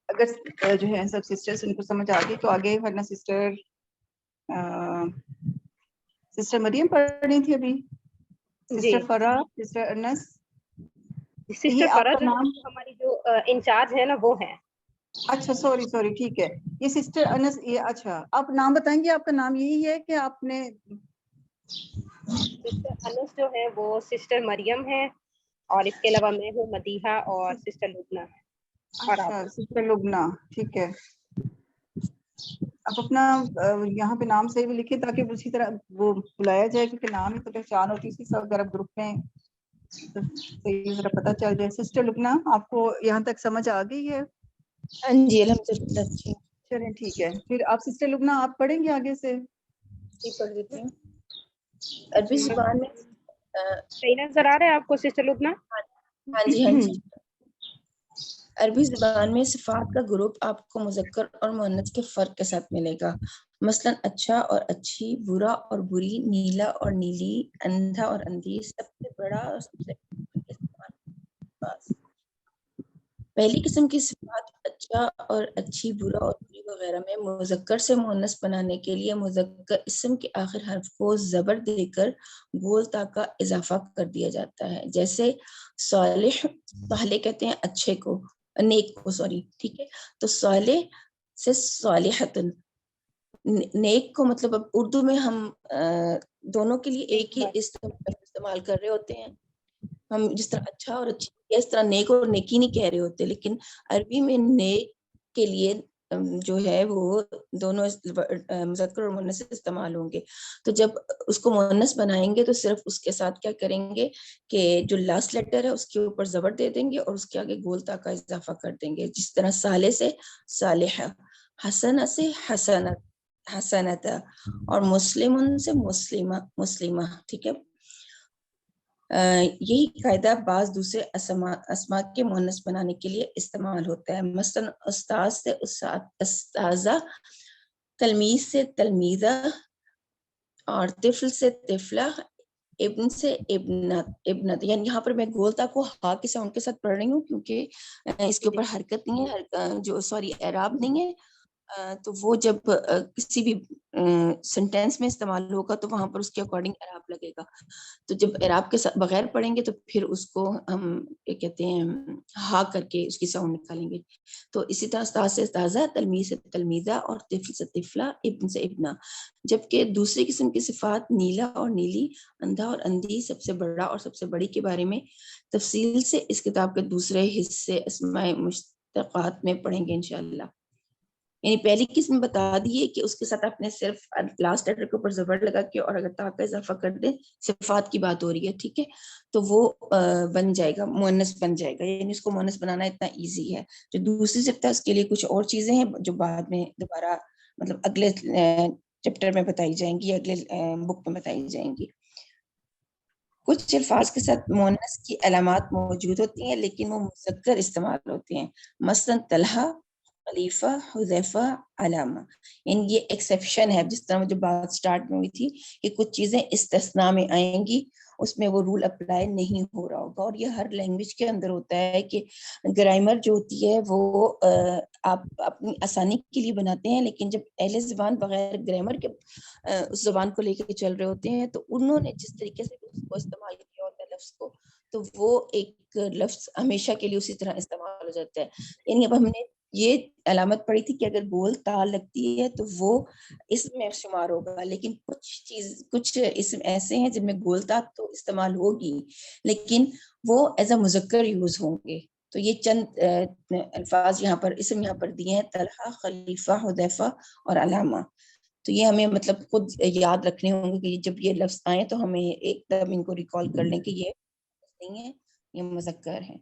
اگر جو ہے سب سسٹرز ان کو سمجھ آ گئی تو آگے ورنہ سسٹر مریم پڑھ رہی تھی ابھی, سسٹر فرا, سسٹر انس. سسٹر فرا جو ہماری جو انچارج ہے نا وہ ہیں. اچھا سوری ٹھیک ہے. یہ سسٹر انس, یہ اچھا آپ نام بتائیں گے, آپ کا نام یہی ہے کہ آپ نے؟ سسٹر انس جو ہے وہ سسٹر مریم ہے, اور اس کے علاوہ میں ہوں مدیحہ, اور سسٹر لبنہ ہے. اچھا سسٹر لبنہ, ٹھیک ہے. آپ اپنا یہاں پہ نام صحیح بھی لکھیں تاکہ اسی طرح وہ بلایا جائے, کیونکہ نام ہی تو پہچان ہوتی ہے. سب اگر گروپ میں تو صحیح ذرا پتہ چل جائے. سسٹر لبنہ آپ کو یہاں تک سمجھ آ گئی ہے؟ ہاں جی الحمدللہ. چلیں ٹھیک ہے, پھر آپ سسٹر لبنہ آپ پڑھیں گے آگے سے؟ جی پڑھ لیتی ہوں. عربی زبان میں صحیح نظر آ رہا ہے آپ کو سسٹر لبنہ؟ ہاں جی. عربی زبان میں صفات کا گروپ آپ کو مذکر اور مؤنث کے فرق کے ساتھ ملے گا. مثلا اچھا اور اچھی, برا اور بری, نیلا اور نیلی, اندھا اور اندھی, سب سے بڑا اور سب سے پہلی قسم کی صفات اچھا اور اچھی, برا اور بری وغیرہ میں مذکر سے مؤنث بنانے کے لیے مذکر اسم کے آخر حرف کو زبر دے کر گول تا کا اضافہ کر دیا جاتا ہے. جیسے صالح, صالح کہتے ہیں اچھے کو, نیک کو, ٹھیک ہے. تو صالح سے صالحتن, نیک کو مطلب اب اردو میں ہم دونوں کے لیے ایک ہی استعمال کر رہے ہوتے ہیں. ہم جس طرح اچھا اور اچھی, اس طرح نیک اور نیکی نہیں کہہ رہے ہوتے, لیکن عربی میں نیک کے لیے جو ہے وہ دونوں مذکر اور مؤنث استعمال ہوں گے. تو جب اس کو مؤنث بنائیں گے تو صرف اس کے ساتھ کیا کریں گے کہ جو لاسٹ لیٹر ہے اس کے اوپر زبر دے دیں گے اور اس کے آگے گول تا کا اضافہ کر دیں گے. جس طرح صالح سے صالحہ, حسنہ سے حسنت, حسنت, اور مسلمن سے مسلمہ, ٹھیک ہے. یہی قاعدہ بعض دوسرے اسماء کے مؤنث بنانے کے لیے استعمال ہوتا ہے. مثلا استاذ سے استاذہ, تلمیذ سے تلمیذہ, اور طفل سے طفلہ, ابن سے ابنت. یعنی یہاں پر میں گولتا کو ہا کے ساؤنڈ کے ساتھ پڑھ رہی ہوں کیونکہ اس کے اوپر حرکت نہیں ہے, اعراب نہیں ہے. تو وہ جب کسی بھی سینٹینس میں استعمال ہوگا تو وہاں پر اس کے اکارڈنگ اعراب لگے گا. تو جب اعراب کے بغیر پڑھیں گے تو پھر اس کو ہم کیا کہتے ہیں ہا کر کے اس کی ساؤنڈ نکالیں گے. تو اسی طرح استاذ سے استاذہ, تلمیذ سے تلمیذہ, اور طفل سے طفلہ, ابن سے ابنہ. جبکہ دوسری قسم کی صفات نیلا اور نیلی, اندھا اور اندھی, سب سے بڑا اور سب سے بڑی کے بارے میں تفصیل سے اس کتاب کے دوسرے حصے اسماء مشتقات میں پڑھیں گے انشاءاللہ. یعنی پہلی قسم بتا دیے کہ اس کے ساتھ آپ نے صرف لاسٹ لیٹر کے اوپر زبر لگا کے اور اگر تا کا اضافہ کر دیں, صفات کی بات ہو رہی ہے, ٹھیک ہے, تو وہ بن جائے گا, مؤنث بن جائے گا. یعنی اس کو مؤنث بنانا اتنا ایزی ہے. جو دوسری صفت ہے اس کے لیے کچھ اور چیزیں ہیں جو بعد میں دوبارہ مطلب اگلے چیپٹر میں بتائی جائیں گی, اگلے بک میں بتائی جائیں گی. کچھ الفاظ کے ساتھ مونس کی علامات موجود ہوتی ہیں لیکن وہ مذکر استعمال ہوتے ہیں، مثلا طلحہ، خلیفہ، حذیفہ، علامہ. یہ ایکسیپشن ہے، جس طرح جو بات سٹارٹ میں ہوئی تھی کہ کچھ چیزیں استثناء میں آئیں گی، اس میں وہ رول اپلائی نہیں ہو رہا ہوگا. اور یہ ہر لینگویج کے اندر ہوتا ہے کہ گرامر جو ہوتی ہے وہ آپ اپنی آسانی کے لیے بناتے ہیں، لیکن جب اہل زبان بغیر گرامر کے اس زبان کو لے کے چل رہے ہوتے ہیں تو انہوں نے جس طریقے سے اس کو استعمال کیا ہوتا ہے لفظ کو، تو وہ ایک لفظ ہمیشہ کے لیے اسی طرح استعمال ہو جاتا ہے. یعنی اب ہم نے یہ علامت پڑی تھی کہ اگر بول تا لگتی ہے تو وہ اسم میں شمار ہوگا، لیکن کچھ اسم ایسے ہیں جن میں گول تا تو استعمال ہوگی لیکن وہ ایز اے مذکر یوز ہوں گے. تو یہ چند الفاظ یہاں پر اسم یہاں پر دیے ہیں، طلحہ، خلیفہ، حذیفہ اور علامہ. تو یہ ہمیں مطلب خود یاد رکھنے ہوں گے کہ جب یہ لفظ آئیں تو ہمیں ایک دم ان کو ریکال کر لیں کہ یہ نہیں ہے، یہ مذکر ہے.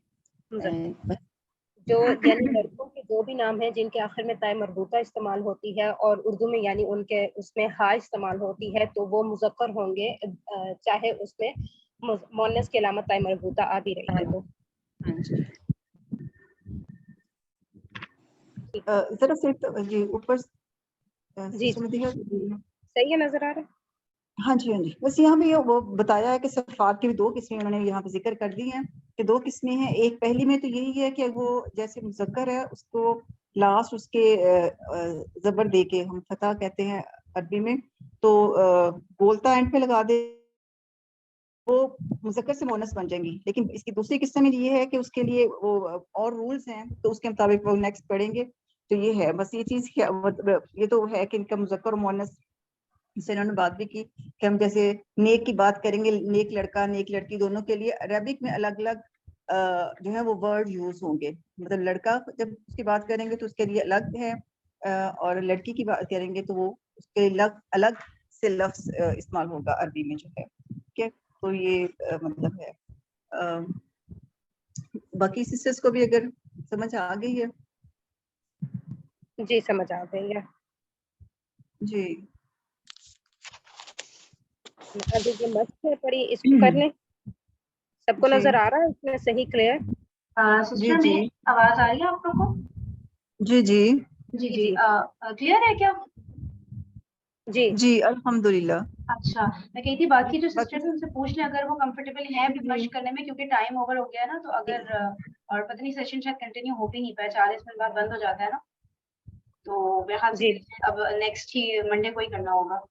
جو یعنی لڑکوں کے جو بھی نام ہیں جن کے آخر میں تائے مربوطہ استعمال ہوتی ہے اور اردو میں یعنی ان کے اس میں ہا استعمال ہوتی ہے تو وہ مذکر ہوں گے، چاہے اس میں مؤنث کی علامت تائے مربوطہ آ بھی رہی ہے. تو ذرا صرف جی اوپر جی صحیح ہے، نظر آ رہا ہے. ہاں جی ہاں جی، بس یہاں بھی وہ بتایا ہے کہ صفات کی بھی دو قسمیں انہوں نے یہاں پہ ذکر کر دی ہیں کہ دو قسمیں ہیں. ایک پہلی میں تو یہی ہے کہ وہ جیسے مذکر ہے اس کو لاسٹ اس کے زبر دے کے ہم فتح کہتے ہیں عربی میں، تو بولتا اینڈ پہ لگا دے وہ مذکر سے مونس بن جائیں گی. لیکن اس کی دوسری قسم میں یہ ہے کہ اس کے لیے وہ اور رولز ہیں تو اس کے مطابق وہ نیکسٹ پڑھیں گے. تو یہ ہے بس یہ چیز، یہ تو ہے کہ ان کا مذکر اور مونس سے انہوں نے بات بھی کی کہ ہم جیسے نیک کی بات کریں گے، نیک لڑکا نیک لڑکی دونوں کے لیے عربک میں الگ الگ جو ہے وہ ورڈ یوز ہوں گے. مطلب لڑکا جب اس کی بات کریں گے تو اس کے لیے الگ ہے، اور لڑکی کی بات کریں گے تو وہ اس کے الگ سے لفظ استعمال ہوگا عربی میں جو ہے. ٹھیک ہے، تو یہ مطلب ہے. باقی سسٹرز کو بھی اگر سمجھ آ گئی ہے؟ جی سمجھ آ گئی ہے. جی ابھی جو مشق ہے پڑی اس کو کر لیں. سب کو جی نظر آ رہا ہے اس میں صحیح کلیئر؟ جی جی آواز آ رہی ہے آپ لوگ کو؟ جی جی جی جی کلیئر ہے کیا؟ جی جی الحمدللہ. اچھا، میں کہی تھی باقی جو سسٹر ان سے پوچھ لیں اگر وہ کمفرٹیبل ہیں بھی مشق کرنے میں، کیونکہ ٹائم اوور ہو گیا ہے نا. تو اگر اور پتہ نہیں سیشن شاید کنٹینیو ہو بھی نہیں پایا، 40 منٹ بعد بند ہو جاتا ہے نا. تو میرے خیال سے اب نیکسٹ ہی منڈے کو ہی کرنا ہوگا.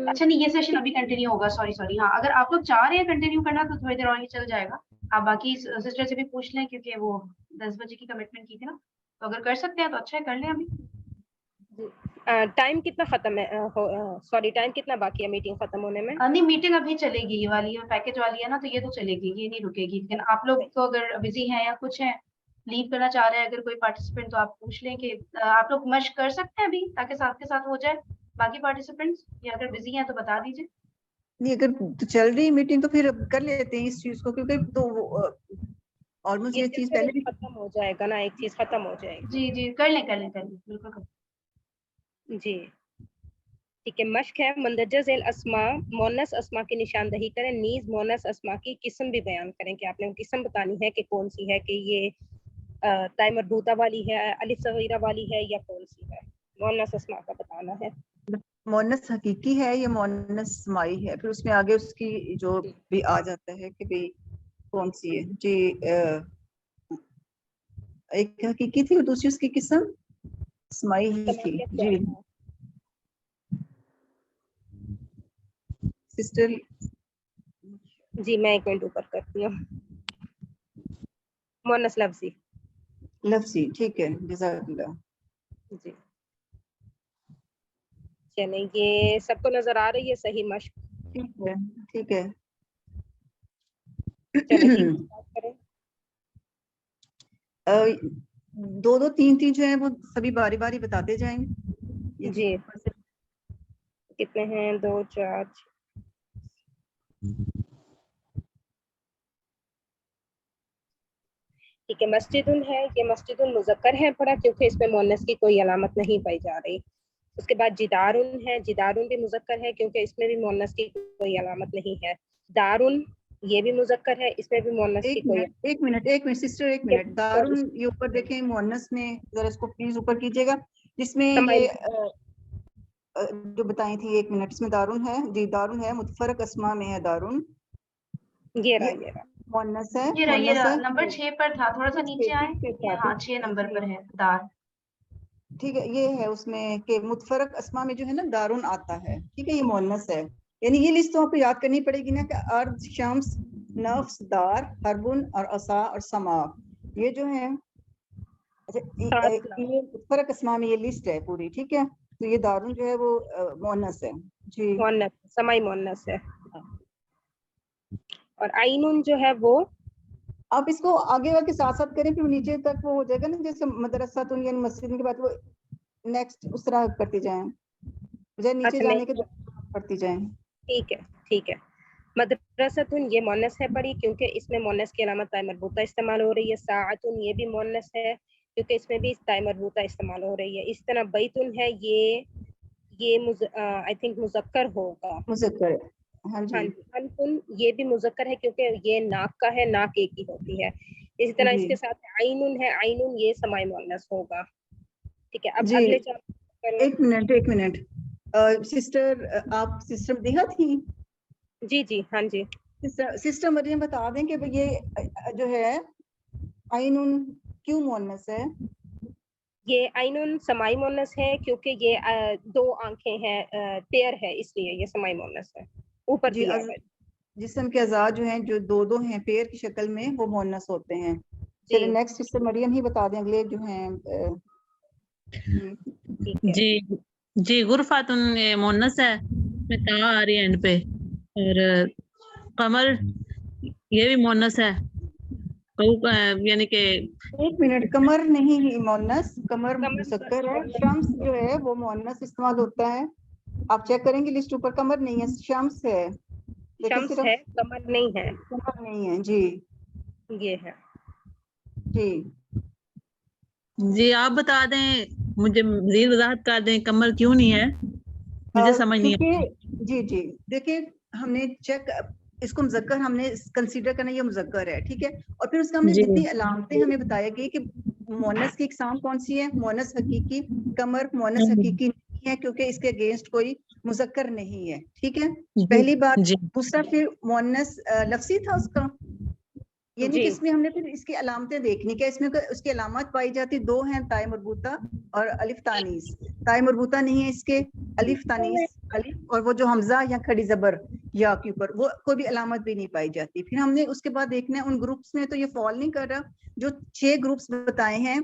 اچھا نہیں، یہ سیشن ابھی کنٹینیو ہوگا. سوری ہاں، اگر آپ لوگ چاہ رہے ہیں کنٹینیو کرنا تو تھوڑی دیر اور چل جائے گا. آپ باقی سسٹر سے بھی پوچھ لیں کیونکہ وہ 10 بجے کی کمٹمنٹ کی تھی نا، تو اگر کر سکتے ہیں تو اچھا ہے، کر لیں ابھی. ٹائم کتنا ختم ہے؟ سوری ٹائم کتنا باقی ہے میٹنگ ختم ہونے میں؟ نہیں میٹنگ ابھی چلے گی، یہ والی پیکج والی ہے نا، تو یہ تو چلے گی، یہ نہیں رکے گی. لیکن آپ لوگ تو اگر بزی ہیں یا کچھ ہیں لیو کرنا چاہ رہے ہیں اگر کوئی پارٹیسپینٹ، تو آپ پوچھ لیں کہ آپ لوگ مشق کر سکتے ہیں ابھی تاکہ ساتھ کے ساتھ ہو جائے باقی پارٹیسپینٹس، یا اگر بزی ہیں تو بتا دیجیے. نہیں اگر چل رہی میٹنگ تو پھر کر لیتے ہیں اس چیز کو، کیونکہ تو آلموسٹ یہ چیز پہلے بھی ختم ہو جائے گا نا، ایک چیز ختم ہو جائے گی. جی کر لیں بالکل. جی ٹھیک ہے. مشق ہے مندرجہ ذیل اسماء مونس اسماء کی نشاندہی کریں، نیز مونس اسماء کی قسم بھی بیان کریں کہ آپ نے قسم بتانی ہے کہ کون سی ہے، کہ یہ تائے مربوطہ والی ہے، الف صغیرہ والی ہے، یا کون سی ہے. مونس اسماء کا بتانا ہے. مونس حقیقی ہے یا مونس سمائی ہے، پھر اس میں آگے اس کی جو بھی آ جاتا ہے کہ بھئی کون سی ہے. جی ایک حقیقی تھی اور دوسری اس کی قسم سمائی ہی تھی. جی سسٹر جی میں ایک منٹ اوپر کرتی ہوں. مونس لفظی. لفظی، ٹھیک ہے، جزاک اللہ. جی چلیں، یہ سب کو نظر آ رہی ہے صحیح مشق؟ ٹھیک ہے ٹھیک ہے. چلیں ٹھیک ہے، بات کریں. دو تین جو ہیں وہ سبھی باری باری بتاتے جائیں. جی کتنے ہیں؟ 2 4 ٹھیک ہے. مسجد ہے، یہ مسجد المذکر ہے پڑھا کیونکہ اس میں مؤنث کی کوئی علامت نہیں پائی جا رہی. उसके बाद जिदारुन है, जिदारुन भी मुज़क्कर है क्योंकि इसमें भी मुअन्नस की कोई अलामत नहीं है। दारुन ये भी मुज़क्कर है, इसमें भी मुअन्नस की कोई एक मिनट सिस्टर, एक मिनट। दारुन ये ऊपर देखें मुअन्नस में, जरा इसको प्लीज ऊपर कीजिएगा, जिसमें ये जो बताई थी, 1 मिनट, इसमें दारुन है जी, दारुन है, मुतफरक अस्मा में है दारुन, ये रहा मुअन्नस है, ये मुअन्नस रहा है, नंबर 6 पर था, थोड़ा सा नीचे आए, ये हाँ 6 नंबर पर है दार। ठीक है, ये है उसमें कि मुतफरक अस्मा में जो है ना दारुन आता है, ठीक है, ये मुअन्नस है। यानी ये लिस्ट तो आपको याद करनी पड़ेगी ना कि अर्द, शम्स, नफ्स, दार, हरबुन और असा और समा, ये जो है, अच्छा ये मुतफरक अस्मा में ये लिस्ट है पूरी, ठीक है। तो ये दारुन जो है वो मुअन्नस है जी, मुअन्नस, समाई मुअन्नस है। और आइनुन जो है वो, आप इसको आगे के साथ साथ करें, फिर नीचे तक वो हो जाएगा ना, जैसे मदरसा तो यानी मस्जिद के बाद वो नेक्स्ट उस तरह करती जाएं, बजाय नीचे अच्छा, जाने के पढ़ती जाएं। ठीक है। मदरसतुन ये मुअन्नस है पढ़ी क्योंकि इसमें मुअन्नस की अलामत ताय मरबूता इस्तेमाल हो रही है। साअतुन ये भी मुअन्नस है क्योंकि इसमें भी ताय मरबूता इस्तेमाल हो रही है। इस तरह बैतुन है, ये आई थिंक मुज़क्कर होगा, मुज़क्कर, हाँ जी। हाँ जी। अनफुन ये भी मुज़क्कर है क्योंकि ये नाक का है, नाक एक ही होती है। इसी तरह जी इसके साथ आइनुन है, आइनुन ये समाई मुअन्नस होगा, ठीक है। अब जी, अगले 4 करें। एक मिनट सिस्टर, आप सिस्टर मदीहा थी? जी, हाँ जी। सिस्टर मरियम बता दें कि ये जो है आइनुन क्यों मुअन्नस है? ये आइनुन समाई मुअन्नस है क्योंकि ये 2 आंखें हैं, पेयर है, इसलिए ये समाई मुअन्नस है, ऊपर जी, दिया है। जिस्म के अज़ा जो हैं, जो दो हैं पेयर की शक्ल में, वो मुअन्नस होते हैं। चलिए नेक्स्ट सिस्टर मरियम ही बता दें, अगले जो हैं ठीक है। जी गुरफातुन मुअन्नस है, में ता आ रही है एंड पे, और कमर ये भी मुअन्नस है, यानी कि 1 मिनट, कमर नहीं है मुअन्नस, कमर मुज़क्कर है। शम्स जो है वो मुअन्नस इस्तेमाल होता है, आप चेक करेंगे लिस्ट ऊपर, कमर नहीं है, शम्स है, देखिए शम्स सिर्फ है, कमर नहीं है, कमर नहीं है जी, ये है जी। आप बता दें, मुझे मज़ीद वज़ाहत कर दें, कमर क्यों नहीं है, मुझे समझ नहीं है। जी देखिए, हमने चेक, इसको मुज़क्कर हमने कंसीडर करना, ये मुज़क्कर है, ठीक है। और फिर उसका हमने जितनी अलामतें हमें बताया गई कि मुअन्नस की इकसाम कौन सी है, मुअन्नस हकीकी, कमर मुअन्नस हकीकी नहीं है क्योंकि इसके अगेंस्ट कोई मुज़क्कर नहीं है, ठीक है, पहली बात। दूसरा, फिर मुअन्नस लफ्ज़ी था उसका, यानी कि इसमें हमने फिर इसकी अलामतें देखनी, क्या इसमें उसकी अलामत पाई जाती, 2 हैं, ताय मरबूता और अलिफ तानीस। ताय मरबूता नहीं है इसके, अलिफ तानीस, अलिफ और वो जो हमजा या खड़ी जबर या के ऊपर, वो कोई भी अलामत भी नहीं पाई जाती। फिर हमने उसके बाद देखना है उन ग्रुप्स में, तो ये फॉल नहीं कर रहा। जो 6 ग्रुप्स बताए हैं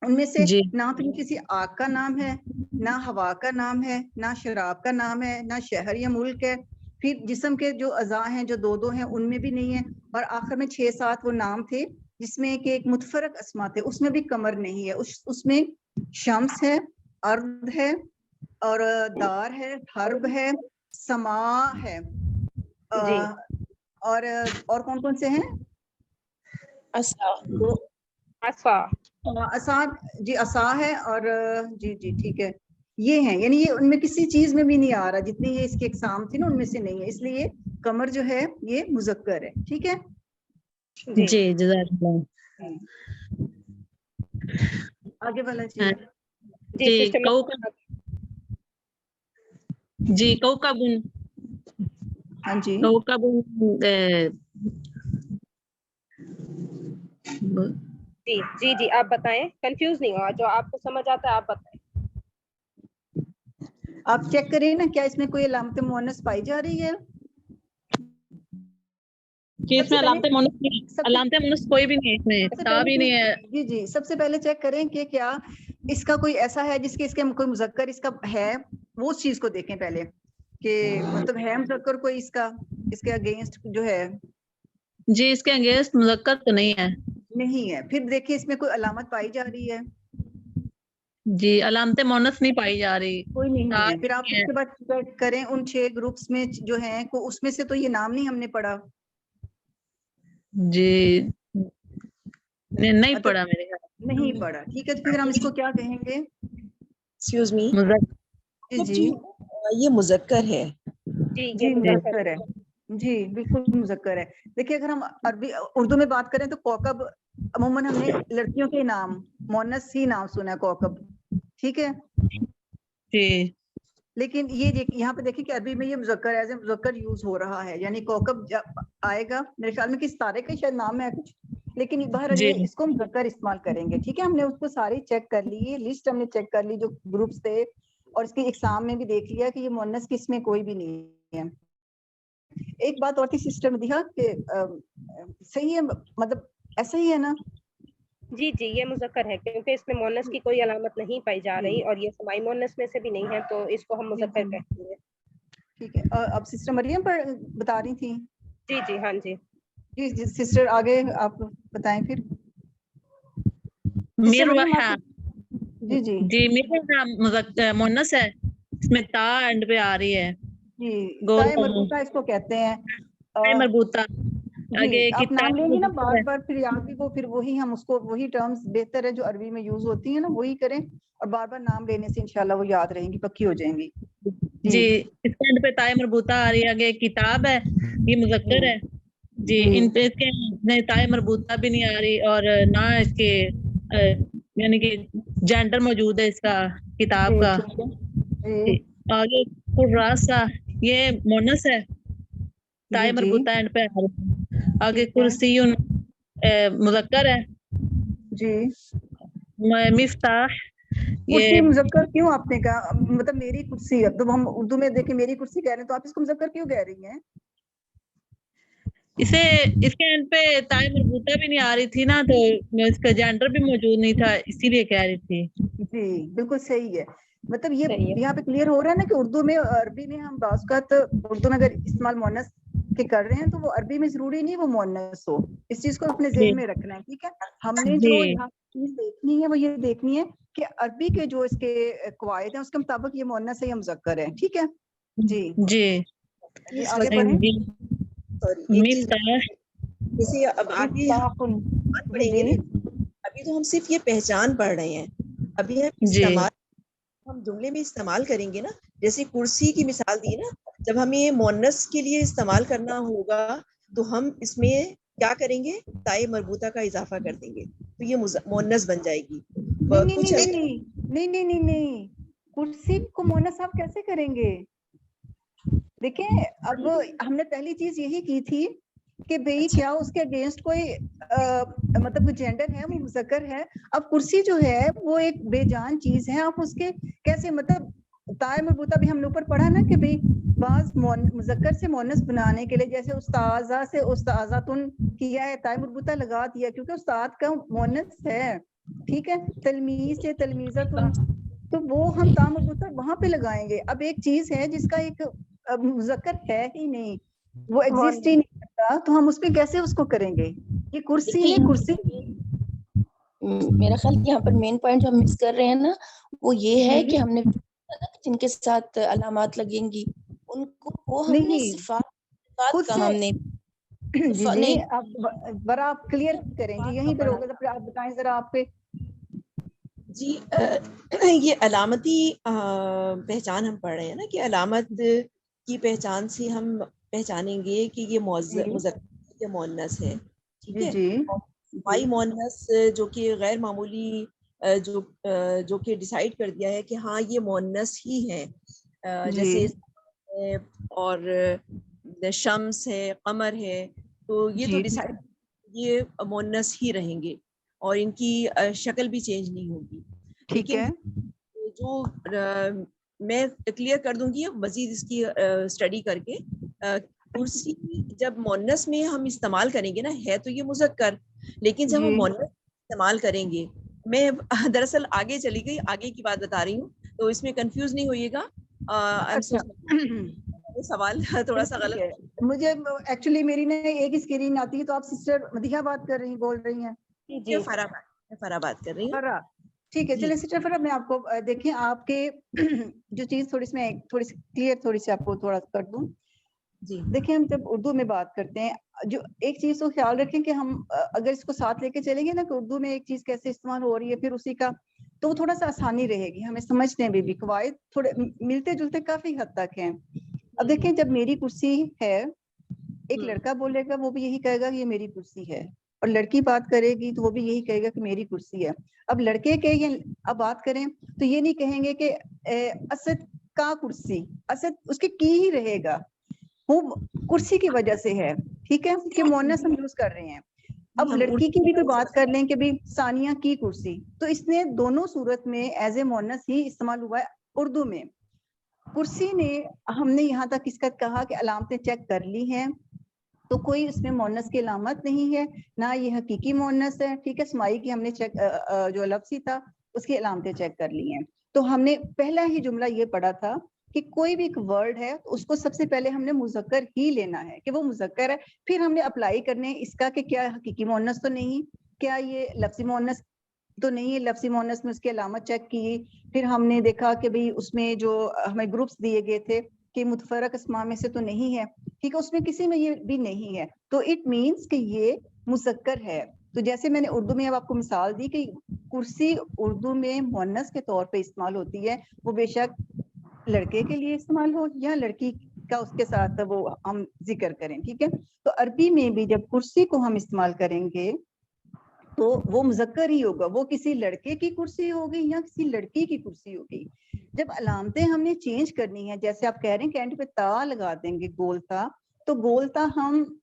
उनमें से ना तो किसी आग का नाम है, ना हवा का नाम है, ना शराब का नाम है, ना शहर या मुल्क है। फिर जिस्म के जो अज़ा हैं, जो 2 हैं, उनमें भी नहीं है। और आखिर में 6-7 वो नाम थे जिसमें कि एक मुतफरक अस्मा थे, उसमें भी कमर नहीं है। उसमें शम्स है, अर्द है, और दार है, हर्ब है, समा है, और कौन कौन से हैं? असा जी, असा है, और जी ठीक है, ये हैं, यानी ये उनमें किसी चीज में भी नहीं आ रहा, जितनी ये इसके एग्जाम थी ना उनमें से नहीं है, इसलिए कमर जो है ये मुज़क्कर है, ठीक है जी। जज़ाकल्लाह। आगे वाला जी कौकबुन, हाँ जी, कौकबुन जी आप बताएं, कंफ्यूज नहीं हो, जो आपको समझ आता है आप बताएं। आप चेक करें ना, क्या इसमें कोई अलामत मुअन्नस पाई जा रही है? कि इसमें अलामत मुअन्नस कोई भी नहीं है, इसमें ता भी नहीं है। जी सबसे पहले चेक करें कि क्या इसका कोई ऐसा है जिसके इसके कोई मुज़क्कर इसका है, वो उस चीज को देखें पहले कि मतलब है मुज़क्कर कोई इसके अगेंस्ट जो है। जी, इसके अगेंस्ट मुज़क्कर तो नहीं है। फिर देखिए इसमें कोई अलामत पाई जा रही है? जी, अलामत मुअन्नस नहीं पाई जा रही, कोई नहीं है। फिर आप उसके बाद चेक करें उन 6 ग्रुप्स में जो हैं, उसमें से तो ये नाम नहीं हमने पढ़ा जी, नहीं पढ़ा मेरे ख्याल, नहीं पढ़ा, ठीक है। तो फिर हम इसको क्या कहेंगे? एक्सक्यूज मी, जी یہ مذکر ہے. جی جی یہ مذکر ہے. جی بالکل مذکر ہے. دیکھیے اگر ہم عربی اردو میں بات کریں تو کوکب عموماً ہم نے لڑکیوں کے نام مونس ہی نام سنا ہے کوکب, ٹھیک ہے, جی لیکن یہ یہاں پہ دیکھیں کہ عربی میں یہ مذکر ایز اے مذکر یوز ہو رہا ہے, یعنی کوکب جب آئے گا میرے خیال میں کس تارے کا شاید نام ہے کچھ, لیکن باہر جی یہ اس کو مذکر استعمال کریں گے, ٹھیک ہے. ہم نے اس کو ساری چیک کر لی, یہ لسٹ ہم نے چیک کر لی جو گروپس تھے, اور اس کی ایگزام میں بھی دیکھ لیا کہ یہ مونس کس میں کوئی بھی نہیں ہے. ایک بات اور تھی سسٹر مدیحہ کہ صحیح ہے, مطلب ایسا ہی ہے نا؟ جی جی یہ مذکر ہے کیونکہ اس میں مونس کی کوئی علامت نہیں پائی جا رہی اور یہ سمائی مونس میں سے بھی نہیں ہے, تو اس کو ہم مذکر کہتے ہیں. ٹھیک ہے. اب سسٹر مریم پر بتا رہی تھی. جی جی ہاں جی جی جی سسٹر آگے آپ بتائیں پھر. سسٹر مریم میروحہ. آپ جی جی جی میروحہ مذکر مونس ہے, اس میں تا اینڈ پہ آ رہی ہے, جی گول تائے مربوطہ اس کو کہتے ہیں. مربوطہ. جی آگے آپ نام کتاب لیں گے نا بار مذکر ہے. بار پھر یاد بھی وہ پھر وہی ہم اس کو وہی ٹرمز بہتر ہے جو عربی میں یوز ہوتی ہیں نا وہی کریں, اور بار بار نام لینے سے انشاءاللہ وہ یاد رہیں گی, پکی ہو جائیں گی. جی اس کے اینڈ پہ تائے مربوطہ آ رہی ہے, آگے کتاب ہے یہ مذکر ہے. جی ان پہ اس کے تائے مربوطہ بھی نہیں آ رہی اور نہ اس کے یعنی کہ جینڈر موجود ہے اس کا کتاب کا. جی آگے کراسا یہ مونس ہے, تائے جی مربوطہ اینڈ پہ آ رہی ہے. آگے ٹھیک ہے. کرسی مذکر ہے. جی مفتاح کرسی یہ مذکر کیوں آپ نے کہا, مطلب میری کرسی ہے تو ہم اردو میں دیکھیں میری کرسی کہہ رہے ہیں تو آپ اس کو مذکر کیوں کہہ رہی ہیں؟ اس کے اینڈ پہ تائے مربوطہ بھی نہیں آ رہی تھی نا, تو اس کا جینڈر بھی موجود نہیں تھا, اسی لیے کہہ رہی تھی. جی بالکل صحیح ہے. مطلب یہ صحیح ہے. یہاں پہ کلیئر ہو رہا ہے نا کہ اردو میں عربی میں ہم بعض اوقات اردو میں اگر استعمال مونس کے کر رہے ہیں تو وہ عربی میں ضروری نہیں وہ مونس ہو, اس چیز کو اپنے جی ذہن میں رکھنا ہے, ٹھیک ہے. ہم نے جی جو یہاں چیز دیکھنی ہے وہ یہ دیکھنی ہے کہ عربی کے جو اس کے قواعد ہیں اس کے مطابق یہ مونس ہے یا مذکر ہے, ٹھیک ہے. جی جی جی آگے بڑھیں. جی سوری ایک چیز مفتاح. جیسے اب آگے ہم جی پڑھیں گے جی نا, ابھی تو ہم صرف یہ پہچان پڑھ رہے ہیں, ابھی ہم جی استعمال ہم جملے میں استعمال کریں گے نا, جیسے کرسی کی مثال دی نا, جب ہمیں مونس کے لیے استعمال کرنا ہوگا تو ہم اس میں کیا کریں گے, تائے مربوطہ کا اضافہ کر دیں گے تو یہ مونس بن جائے گی. نہیں نہیں کچھ نہیں نہیں نہیں نہیں نہیں نہیں کرسی کو مونس آپ کیسے کریں گے؟ دیکھیں اب ہم نے پہلی چیز یہی کی تھی کہ بھئی کیا اس کے اگینسٹ کوئی مطلب جینڈر ہے, وہ مذکر ہے. اب کرسی جو ہے وہ ایک بے جان چیز ہے, آپ اس کے کیسے مطلب تائے مربوطہ بھی ہم نے اوپر پڑھا نا کہ بھئی بعض مذکر سے مونس بنانے کے لیے جیسے استاذہ سے استاذاتن کیا ہے, تائے مربوطہ لگا دیا کیونکہ استاد کا مونس ہے, ٹھیک ہے. تلمیذ سے تلمیذاتن, تو وہ ہم تائے مربوطہ وہاں پہ لگائیں گے. اب ایک چیز ہے جس کا ایک مذکر ہے ہی نہیں, وہ ایگزسٹ ہی نہیں کرتا, تو ہم اس پہ کیسے اس کو کریں گے؟ یہ کرسی ہے, کرسی. میرا خیال یہاں پر مین پوائنٹ جو ہم مس کر رہے ہیں نا وہ یہ ہے جی کہ ہم نے جن کے ساتھ علامات لگیں گی ان کو وہ ہم نے نہیں خود کا سے ہم نے جی جی نہیں آپ ذرا آپ کلیئر کریں جی, یہیں پہ روکے پھر آپ بتائیں ذرا آپ پہ. جی یہ علامتی پہچان ہم پڑھ رہے ہیں نا کہ علامت کی پہچان سے ہم پہچانیں گے کہ یہ مذکر یا مؤنث ہے, ٹھیک جی ہے. جی مائی مؤنث جو کہ غیر معمولی جو کہ ڈیسائیڈ کر دیا ہے کہ ہاں یہ مؤنث ہی ہے, جیسے اور شمس ہے, قمر ہے, تو یہ تو جی ڈیسائیڈ یہ مؤنث ہی رہیں گے اور ان کی شکل بھی چینج نہیں ہوگی. ٹھیک لیکن ہے. جو میں کلیئر کر دوں گی مزید اس کی اسٹڈی کر کے, کرسی جب مؤنث میں ہم استعمال کریں گے نا, ہے تو یہ مذکر, لیکن جب ہم جی مؤنث استعمال کریں گے, میں دراصل آگے چلی گئی, آگے کی بات بتا رہی ہوں, تو اس میں کنفیوز نہیں ہوئیے گا. سوال تھوڑا سا غلط. مجھے ایکچولی میری نے ایک اسکرین آتی ہے, تو آپ سسٹر مدیحہ بات کر رہی بول رہی ہیں. جی فرا بات کر رہی ہوں. فرا ٹھیک ہے, جی چلے سسٹر فرا میں آپ کو دیکھیں آپ کے جو چیز تھوڑی سی میں تھوڑی سی کلیئر تھوڑی سی آپ کو تھوڑا کر دوں. جی دیکھیں ہم جب اردو میں بات کرتے ہیں, جو ایک چیز کو خیال رکھیں کہ ہم اگر اس کو ساتھ لے کے چلیں گے نا کہ اردو میں ایک چیز کیسے استعمال ہو رہی ہے, پھر اسی کا तो वो थोड़ा सा आसानी रहेगी हमें समझने में भी, कवायद थोड़े मिलते जुलते काफी हद तक हैं। अब देखें, जब मेरी कुर्सी है, एक लड़का बोलेगा वो भी यही कहेगा कि ये मेरी कुर्सी है, और लड़की बात करेगी तो वो भी यही कहेगा कि मेरी कुर्सी है। अब लड़के के अब बात करें तो ये नहीं कहेंगे कि असद का कुर्सी, असद उसकी की ही रहेगा, वो कुर्सी की वजह से है, ठीक है, कि मोनस हम यूज कर रहे हैं। अब लड़की की भी कोई बात कर लें कि भाई सानिया की कुर्सी, तो इसने दोनों सूरत में एज ए मोनस ही इस्तेमाल हुआ है उर्दू में। कुर्सी ने हमने यहाँ तक इसका कहा कि अलामतें चेक कर ली हैं, तो कोई इसमें मोनस की अलामत नहीं है, ना ये हकीकी मोनस है, ठीक है। स्माई की हमने चेक जो लफ्ज़ी था उसकी अलामतें चेक कर ली हैं। तो हमने पहला ही जुमला ये पढ़ा था कि कोई भी एक वर्ड है तो उसको सबसे पहले हमने मुज़क्कर ही लेना है कि वो मुज़क्कर है, फिर हमने अप्लाई करने इसका कि क्या हकीकी मोनस तो नहीं, क्या ये लफ्ज़ी मोनस तो नहीं है, लफ्ज़ी मोनस में उसकी अलामत चेक की, फिर हमने देखा कि भाई उसमें जो हमें ग्रुप्स दिए गए थे कि मुतफरक अस्मा में से तो नहीं है, ठीक है, उसमें किसी में ये भी नहीं है, तो इट मीन्स कि ये मुज़क्कर है। तो जैसे मैंने उर्दू में अब आपको मिसाल दी कि कुर्सी उर्दू में मुअन्नस के तौर पे इस्तेमाल होती है, वो बेशक लड़के के लिए इस्तेमाल हो या लड़की का उसके साथ वो हम जिक्र करें, ठीक है। तो अरबी में भी जब कुर्सी को हम इस्तेमाल करेंगे तो वो मुज़क्कर ही होगा, वो किसी लड़के की कुर्सी होगी या किसी लड़की की कुर्सी होगी। जब अलामतें हमने चेंज करनी है, जैसे आप कह रहे हैं कि एंड पे ता लगा देंगे, गोल ता, तो गोल ता हम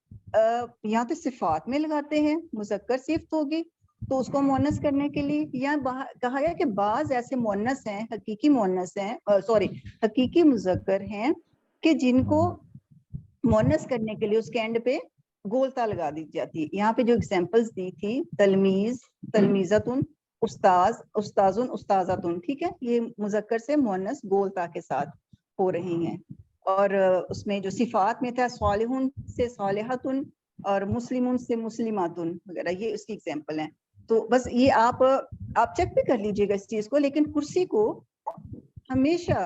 यहाँ पे सिफात में लगाते हैं, मुज़क्कर सिफ्त होगी तो उसको मुअन्नस करने के लिए, या कहा गया कि बाज ऐसे मुअन्नस हैं, हकीकी मुअन्नस हैं, सॉरी हकीकी मुज़क्कर हैं कि जिनको मुअन्नस करने के लिए उसके एंड पे गोलता लगा दी जाती है। यहाँ पे जो एग्जांपल्स दी थी, तलमीज, तलमीज़तुन, उस्ताज, उस्ताजुन, उस्ताज़तुन, ठीक है, ये मुज़क्कर से मुअन्नस गोलता के साथ हो रही हैं। और उसमें जो सिफात में था, सालिहुन से सालिहतुन और मुस्लिमुन से मुस्लिमातुन वगैरह, ये उसकी एग्जांपल है। तो बस ये आप चेक भी कर लीजिएगा इस चीज को, लेकिन कुर्सी को हमेशा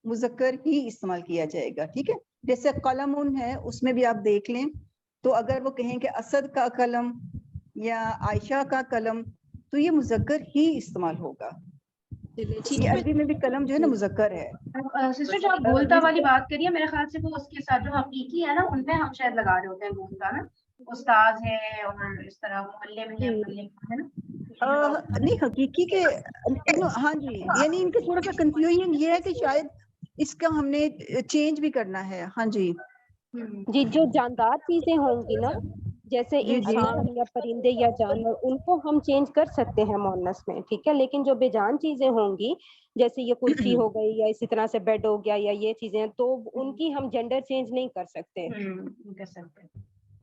मुज़क्कर ही इस्तेमाल किया जाएगा, ठीक है। जैसे कलमुन है, उसमें भी आप देख लें तो अगर वो कहें कि असद का कलम या आयशा का कलम, तो ये मुज़क्कर ही इस्तेमाल होगा। ये अरबी में भी कलम जो है ना मुज़क्कर है। सिस्टर जो आप गोलता वाली बात करिए, मेरे ख्याल से वो उसके साथ जो हकीकी है ना, उनमें हम शायद लगा रहे होते हैं गोलता ना, उस्ताज है और इस तरह मोहल्ले में है ना। नहीं हकीकी के हाँ जी, यानी इनके थोड़ा सा कंफ्यूजन ये है कि शायद इसका हमने चेंज भी करना है। हाँ जी जी, जो जानदार चीजें होंगी ना, जैसे जी, जी। इंसान या परिंदे या जानवर, उनको हम चेंज कर सकते हैं मुअन्नस में, ठीक है। लेकिन जो बेजान चीजें होंगी, जैसे ये कुर्सी हो गई या इसी तरह से बेड हो गया या ये चीजें, तो उनकी हम जेंडर चेंज नहीं कर सकते। कर सकते।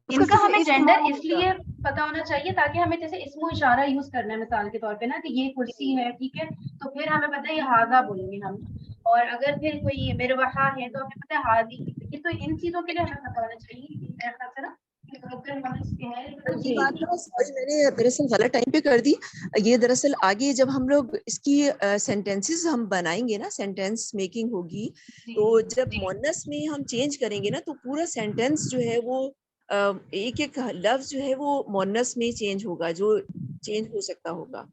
इनका हमें जेंडर इसलिए पता होना चाहिए ताकि हमें जैसे इसमो इशारा यूज करना है मिसाल के तौर पे ना, कि ये कुर्सी है, ठीक है, तो फिर हमें पता है ये हाजा बोलेंगे हम, और अगर फिर कोई मेरे वहा है तो हमें पता है हाजी, तो इन चीजों के लिए हमें पता होना चाहिए ना। ये बात ना सॉरी मैंने दरअसल गलत टाइम पे कर दी। ये दरअसल आगे जब हम लोग इसकी सेंटेंसेस हम बनाएंगे ना, सेंटेंस मेकिंग होगी, तो जब मुअन्नस में हम चेंज करेंगे ना, तो पूरा सेंटेंस जो है वो एक एक लफ्ज जो है वो मुअन्नस में चेंज होगा, जो चेंज हो सकता होगा।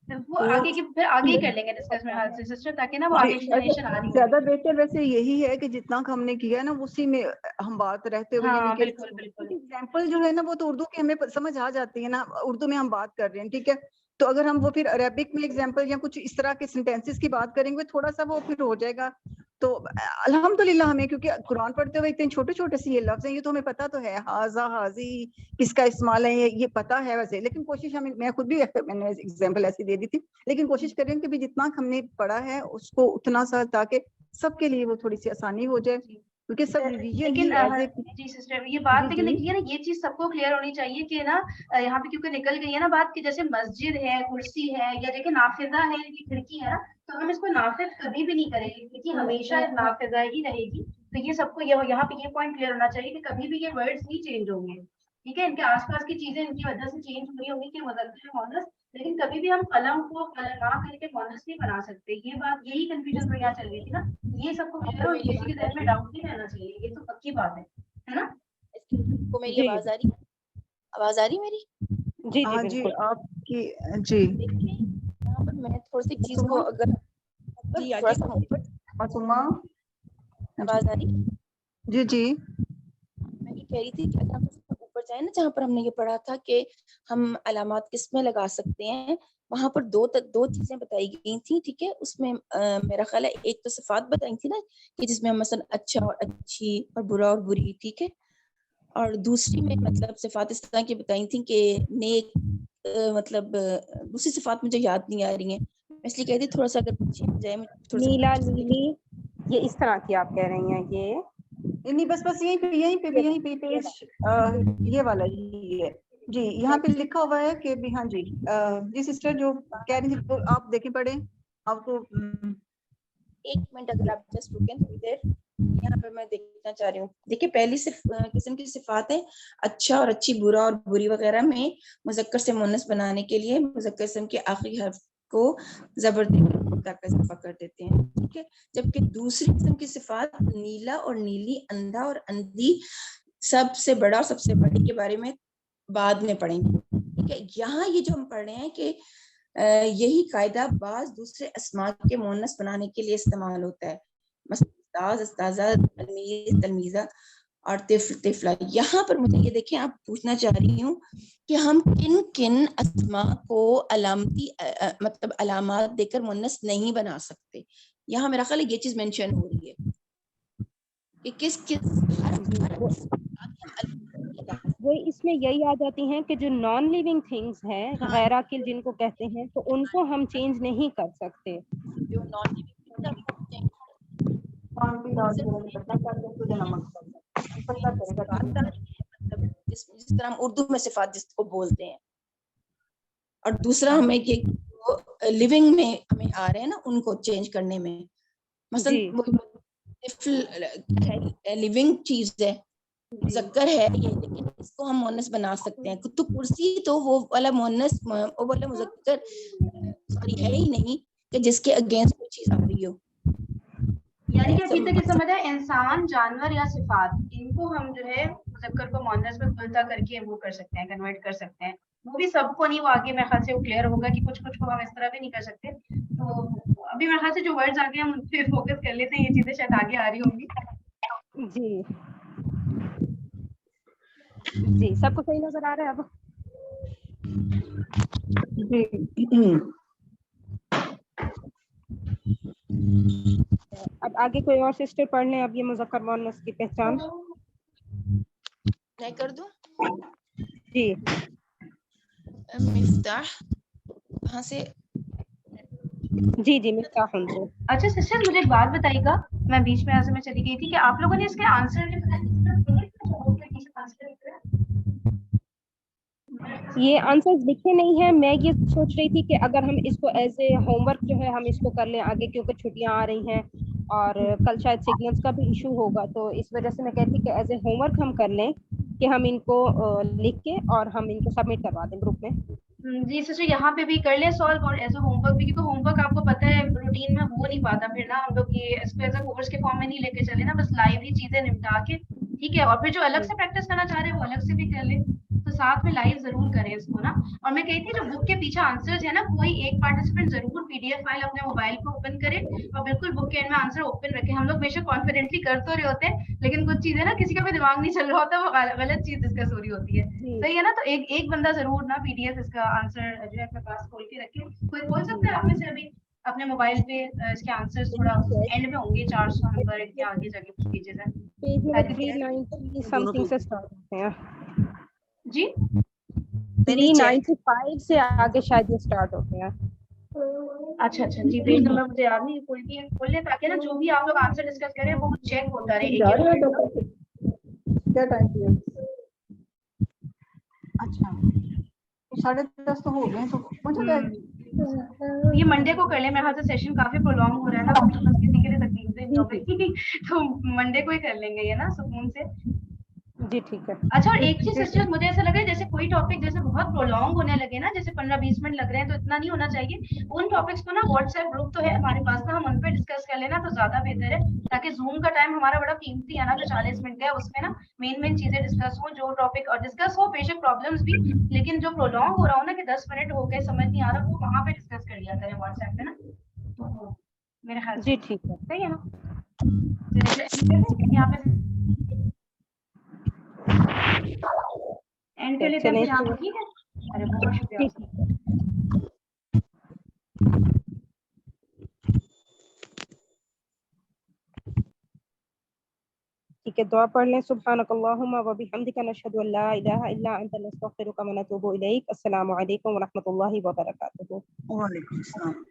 वो आगे की फिर आगे कर लेंगे डिस्कस में हाल से सिस्टर, ताकि ना वो आगे एक्सप्लेनेशन आ रही है। ज्यादा बेहतर वैसे यही है कि जितना हमने किया है ना उसी में हम बात रहते हुए, यानी कि एग्जांपल जो है ना वो तो उर्दू की हमें समझ आ जाती है ना, उर्दू में हम बात कर रहे हैं, ठीक है। तो अगर हम वो फिर अरेबिक में एग्जांपल या कुछ इस तरह के सेंटेंसेस की बात करेंगे, थोड़ा सा वो फिर हो जाएगा। तो अल्हम्दुलिल्लाह हमें, क्योंकि कुरान पढ़ते हुए इतने छोटे छोटे से ये लफ्ज हैं, ये तो हमें पता तो है, हाजा हाजी किसका इस्तेमाल है ये पता है वैसे, लेकिन कोशिश हमें, मैं खुद भी मैंने एग्जांपल ऐसी दे दी थी, लेकिन कोशिश करें कि भी जितना हमने पढ़ा है उसको उतना सा, ताकि सबके लिए वो थोड़ी सी आसानी हो जाए, क्योंकि सब रिवीजन ही जी सिस्टर ये बात, लेकिन देखिए ना ये चीज सबको क्लियर होनी चाहिए कि ना यहाँ पे क्योंकि निकल गई है ना बात कि जैसे मस्जिद है, कुर्सी है, या देखिए नाफिजा है, ये खिड़की है ना, तो हम इसको नाफिज कभी भी नहीं करेंगे, क्योंकि हमेशा नाफिजा ही रहेगी। तो ये सबको यहाँ पे ये पॉइंट क्लियर होना चाहिए कि कभी भी ये वर्ड्स नहीं चेंज होंगे, ठीक है। इनके आसपास की चीजें इनकी वजह से चेंज हुई होंगी कि मुज़क्कर मुअन्नस, लेकिन कभी भी हम कलम को कलमा करके मुअन्नस नहीं बना सकते। ये बात, यही कंफ्यूजन तो यहाँ चल रही थी ना, ये सबको क्लियर और किसी के ज़हन में डाउट नहीं रहना चाहिए, ये तो पक्की बात है ना। को मेरी आवाज आ रही, आवाज आ रही मेरी? जी हाँ जी, आपकी जी। यहाँ पर मैं थोड़ी सी चीज को अगर जी, थोड़ा सा आगे ऊपर, मासूमा आवाज आ रही? जी जी मैं ये कह रही थी कि अगर हम ऊपर जाए ना, जहाँ पर हमने ये पढ़ा था कि हम अलामात किसमें लगा सकते हैं, वहां पर दो चीजें बताई गई थी, ठीक है। उसमें मेरा ख्याल है एक तो सिफात बताई थी ना, कि जिसमें हम मसलन अच्छा और अच्छी और बुरा और बुरी, ठीक है। और दूसरी में मतलब सिफात इस तरह की बताई थी कि नेक, मतलब दूसरी सिफात मुझे याद नहीं आ रही है, इसलिए कहती थोड़ा सा अगर पीछे जाए, थोड़ा सा नीला, नीली, ये इस तरह की आप कह रही हैं, ये नहीं, बस यहीं पे पेज ये वाला ही है जी। यहाँ पे लिखा हुआ है कि भी, हाँ जी जी सिस्टर जो कह रही थी तो आप देखें पढ़े आपको। एक मिनट अगर आप जस्ट रुकें थोड़ी देर, यहाँ पर मैं देखना चाह रही हूँ। देखिए पहली किस्म की सिफात है अच्छा और अच्छी, बुरा और बुरी वगैरह में मुज़क्कर से मुन्नस बनाने के लिए मुज़क्कर इस्म के आखिरी हर्फ को ज़बर देकर का इजाफा कर देते हैं, ठीक है। जबकि दूसरी किस्म की सिफात नीला और नीली, अंधा और अंधी, सबसे बड़ा और सबसे बड़ी के बारे में बाद में पढ़ेंगे, ठीक है। यहाँ ये जो हम पढ़ रहे हैं कि यही कायदा बाज दूसरे अस्मा के मुन्नस बनाने के लिए इस्तेमाल होता है, उस्ताद, उस्ताजा, तलमीज़, तलमीज़ा और तिफ्ल, तिफ्ला। यहाँ पर मुझे ये देखें, आप पूछना चाह रही हूँ कि हम किन किन अस्मा को अलामती मतलब अलामात देकर मुन्नस नहीं बना सकते। यहाँ मेरा ख्याल है ये चीज मेंशन हो रही है कि किस वो इसमें यही आ जाती हैं कि जो नॉन लिविंग थिंग्स हैं, हाँ। गैर अकिल जिनको कहते हैं, तो उनको हम चेंज नहीं कर सकते। जो नॉन लिविंग जिस तरह हम उर्दू में सिफात जिसको बोलते हैं, और दूसरा हमें ये लिविंग में हमें आ रहे हैं ना, उनको चेंज करने में, मसलन लिविंग चीज है, मुज़क्कर है ये, लेकिन इसको हम मुन्नस बना सकते हैं। तो कुर्सी तो वो वाला मुन्नस, वो वाला मुज़क्कर सॉरी है ही नहीं कि जिसके अगेंस्ट कोई चीज आ रही हो। यानी कि अभी तक ये समझ है इंसान, जानवर या सिफात, इनको हम जो है मुज़क्कर को मुअन्नस में खुलता करके वो कर सकते हैं, कन्वर्ट कर सकते हैं। वो भी सबको नहीं, वो आगे मेरे ख्याल से वो क्लियर होगा कि कुछ कुछ को हम इस तरह भी नहीं कर सकते। तो अभी मेरे ख्याल से जो वर्ड्स आगे हम उन पे फोकस कर लेते हैं, ये चीजें शायद आगे आ रही होंगी। जी जी, सबको सही नजर आ रहा है अब? जी अब आगे कोई और सिस्टर पढ़ लें अब ये मुज़क्कर मुअन्नस की पहचान। मैं कर दूं? जी मिफ्ताह, कहाँ से? जी जी, मिफ्ताहुन से। अच्छा सिस्टर, मुझे एक बात बताइएगा, मैं बीच में यहाँ से मैं चली गई थी कि आप लोगों ने इसके आंसर ये आंसर्स लिखे नहीं है। मैं ये सोच रही थी कि अगर हम इसको एज ए होमवर्क जो है हम इसको कर लें आगे, क्योंकि छुट्टियां आ रही हैं और कल शायद सिग्नल्स का भी इशू होगा, तो इस वजह से मैं कहती कि एज ए होमवर्क हम कर लें कि हम इनको लिख के और हम इनको सबमिट करवा दें ग्रुप में। जी सिस्टर, यहाँ पे भी कर ले सॉल्व और एज अ होमवर्क भी, क्योंकि होमवर्क आपको पता है रूटीन में हो नहीं पाता फिर ना, हम लोग ये इसको एज अ कोर्स के फॉर्म में नहीं लेके चले ना, बस लाइव ही चीजें निपटा के, ठीक है। और फिर जो अलग से प्रैक्टिस करना चाह रहे हैं वो अलग से भी कर ले, तो साथ में लाइव जरूर करें इसको ना। और मैं कहती हूँ जो बुक के पीछे आंसर्स है ना, कोई एक पार्टिसिपेंट जरूर पीडीएफ फाइल अपने मोबाइल पे ओपन करे और बिल्कुल बुक के एंड में आंसर ओपन रखे। हम लोग बेशक कॉन्फिडेंटली कर तो रहे होते हैं, लेकिन कुछ चीजें ना किसी का भी दिमाग नहीं चल रहा होता, वो गलत चीज डिस्कस हो रही होती है, सही है ना। तो एक बंदा जरूर ना पीडीएफ इसका आंसर जो है अपने पास खोल के रखे। कोई खोल सकता है आप में से अभी अपने मोबाइल पे इसके आंसर्स थोड़ा एंड में होंगे, 400 नंबर के आगे जाके कुछ पेजेस है, पेज नंबर 390 समथिंग से स्टार्ट होते हैं जी 395 से आगे शायद ये स्टार्ट होते हैं। अच्छा अच्छा जी, पेज नंबर मुझे याद नहीं, कोई भी खोल ले ताकि ना जो भी आप लोग आंसर डिस्कस करें वो चेक होता रहे एक क्या टाइम किया? अच्छा 10:30 तो हो गए, तो पहुंचा जाएगा। ये मंडे को कर ले, मेरे ख्याल से सेशन काफी प्रोलॉन्ग हो रहा है ना, तो बस किसी के लिए तकलीफ नहीं होगी तो मंडे को ही कर लेंगे ये ना सुकून से। جی ٹھیک ہے. اچھا اور ایک چیز سسٹر مجھے ایسا لگ رہا ہے جیسے کوئی ٹاپک جیسے بہت پرولونگ ہونے لگے نا, جیسے 15-20 منٹ لگ رہے ہیں, تو اتنا نہیں ہونا چاہیے. ان ٹاپکس کو نا واٹس ایپ گروپ تو ہے ہمارے پاس نا, ہم ان پہ ڈسکس کر لینا تو زیادہ بہتر ہے, تاکہ زوم کا ٹائم ہمارا بڑا قیمتی ہے نا, جو 40 منٹ کا ہے اس میں نا مین چیزیں ڈسکس ہو, جو ٹاپک اور ڈسکس ہو, بے شک پرابلمس بھی, لیکن جو پرولونگ ہو رہا ہو نا کہ 10 منٹ ہو گئے سمجھ نہیں آ رہا, وہ وہاں پہ ڈسکس کر لیا کریں واٹس ایپ پہ نا, تو میرے خیال سے جی ٹھیک ہے. صحیح ہے نا. یہاں پہ اینڈ کر لیتے ہیں پھر یہاں پہ, ٹھیک ہے. ارے بہت شکریہ. ٹھیک ہے, دعا پڑھ لیں. سبحانک اللہم و بحمدک نشہد ان لا الہ الا انت نستغفرک و نتوب الیک. السلام علیکم و رحمۃ اللہ وبرکاتہ. وعلیکم السلام.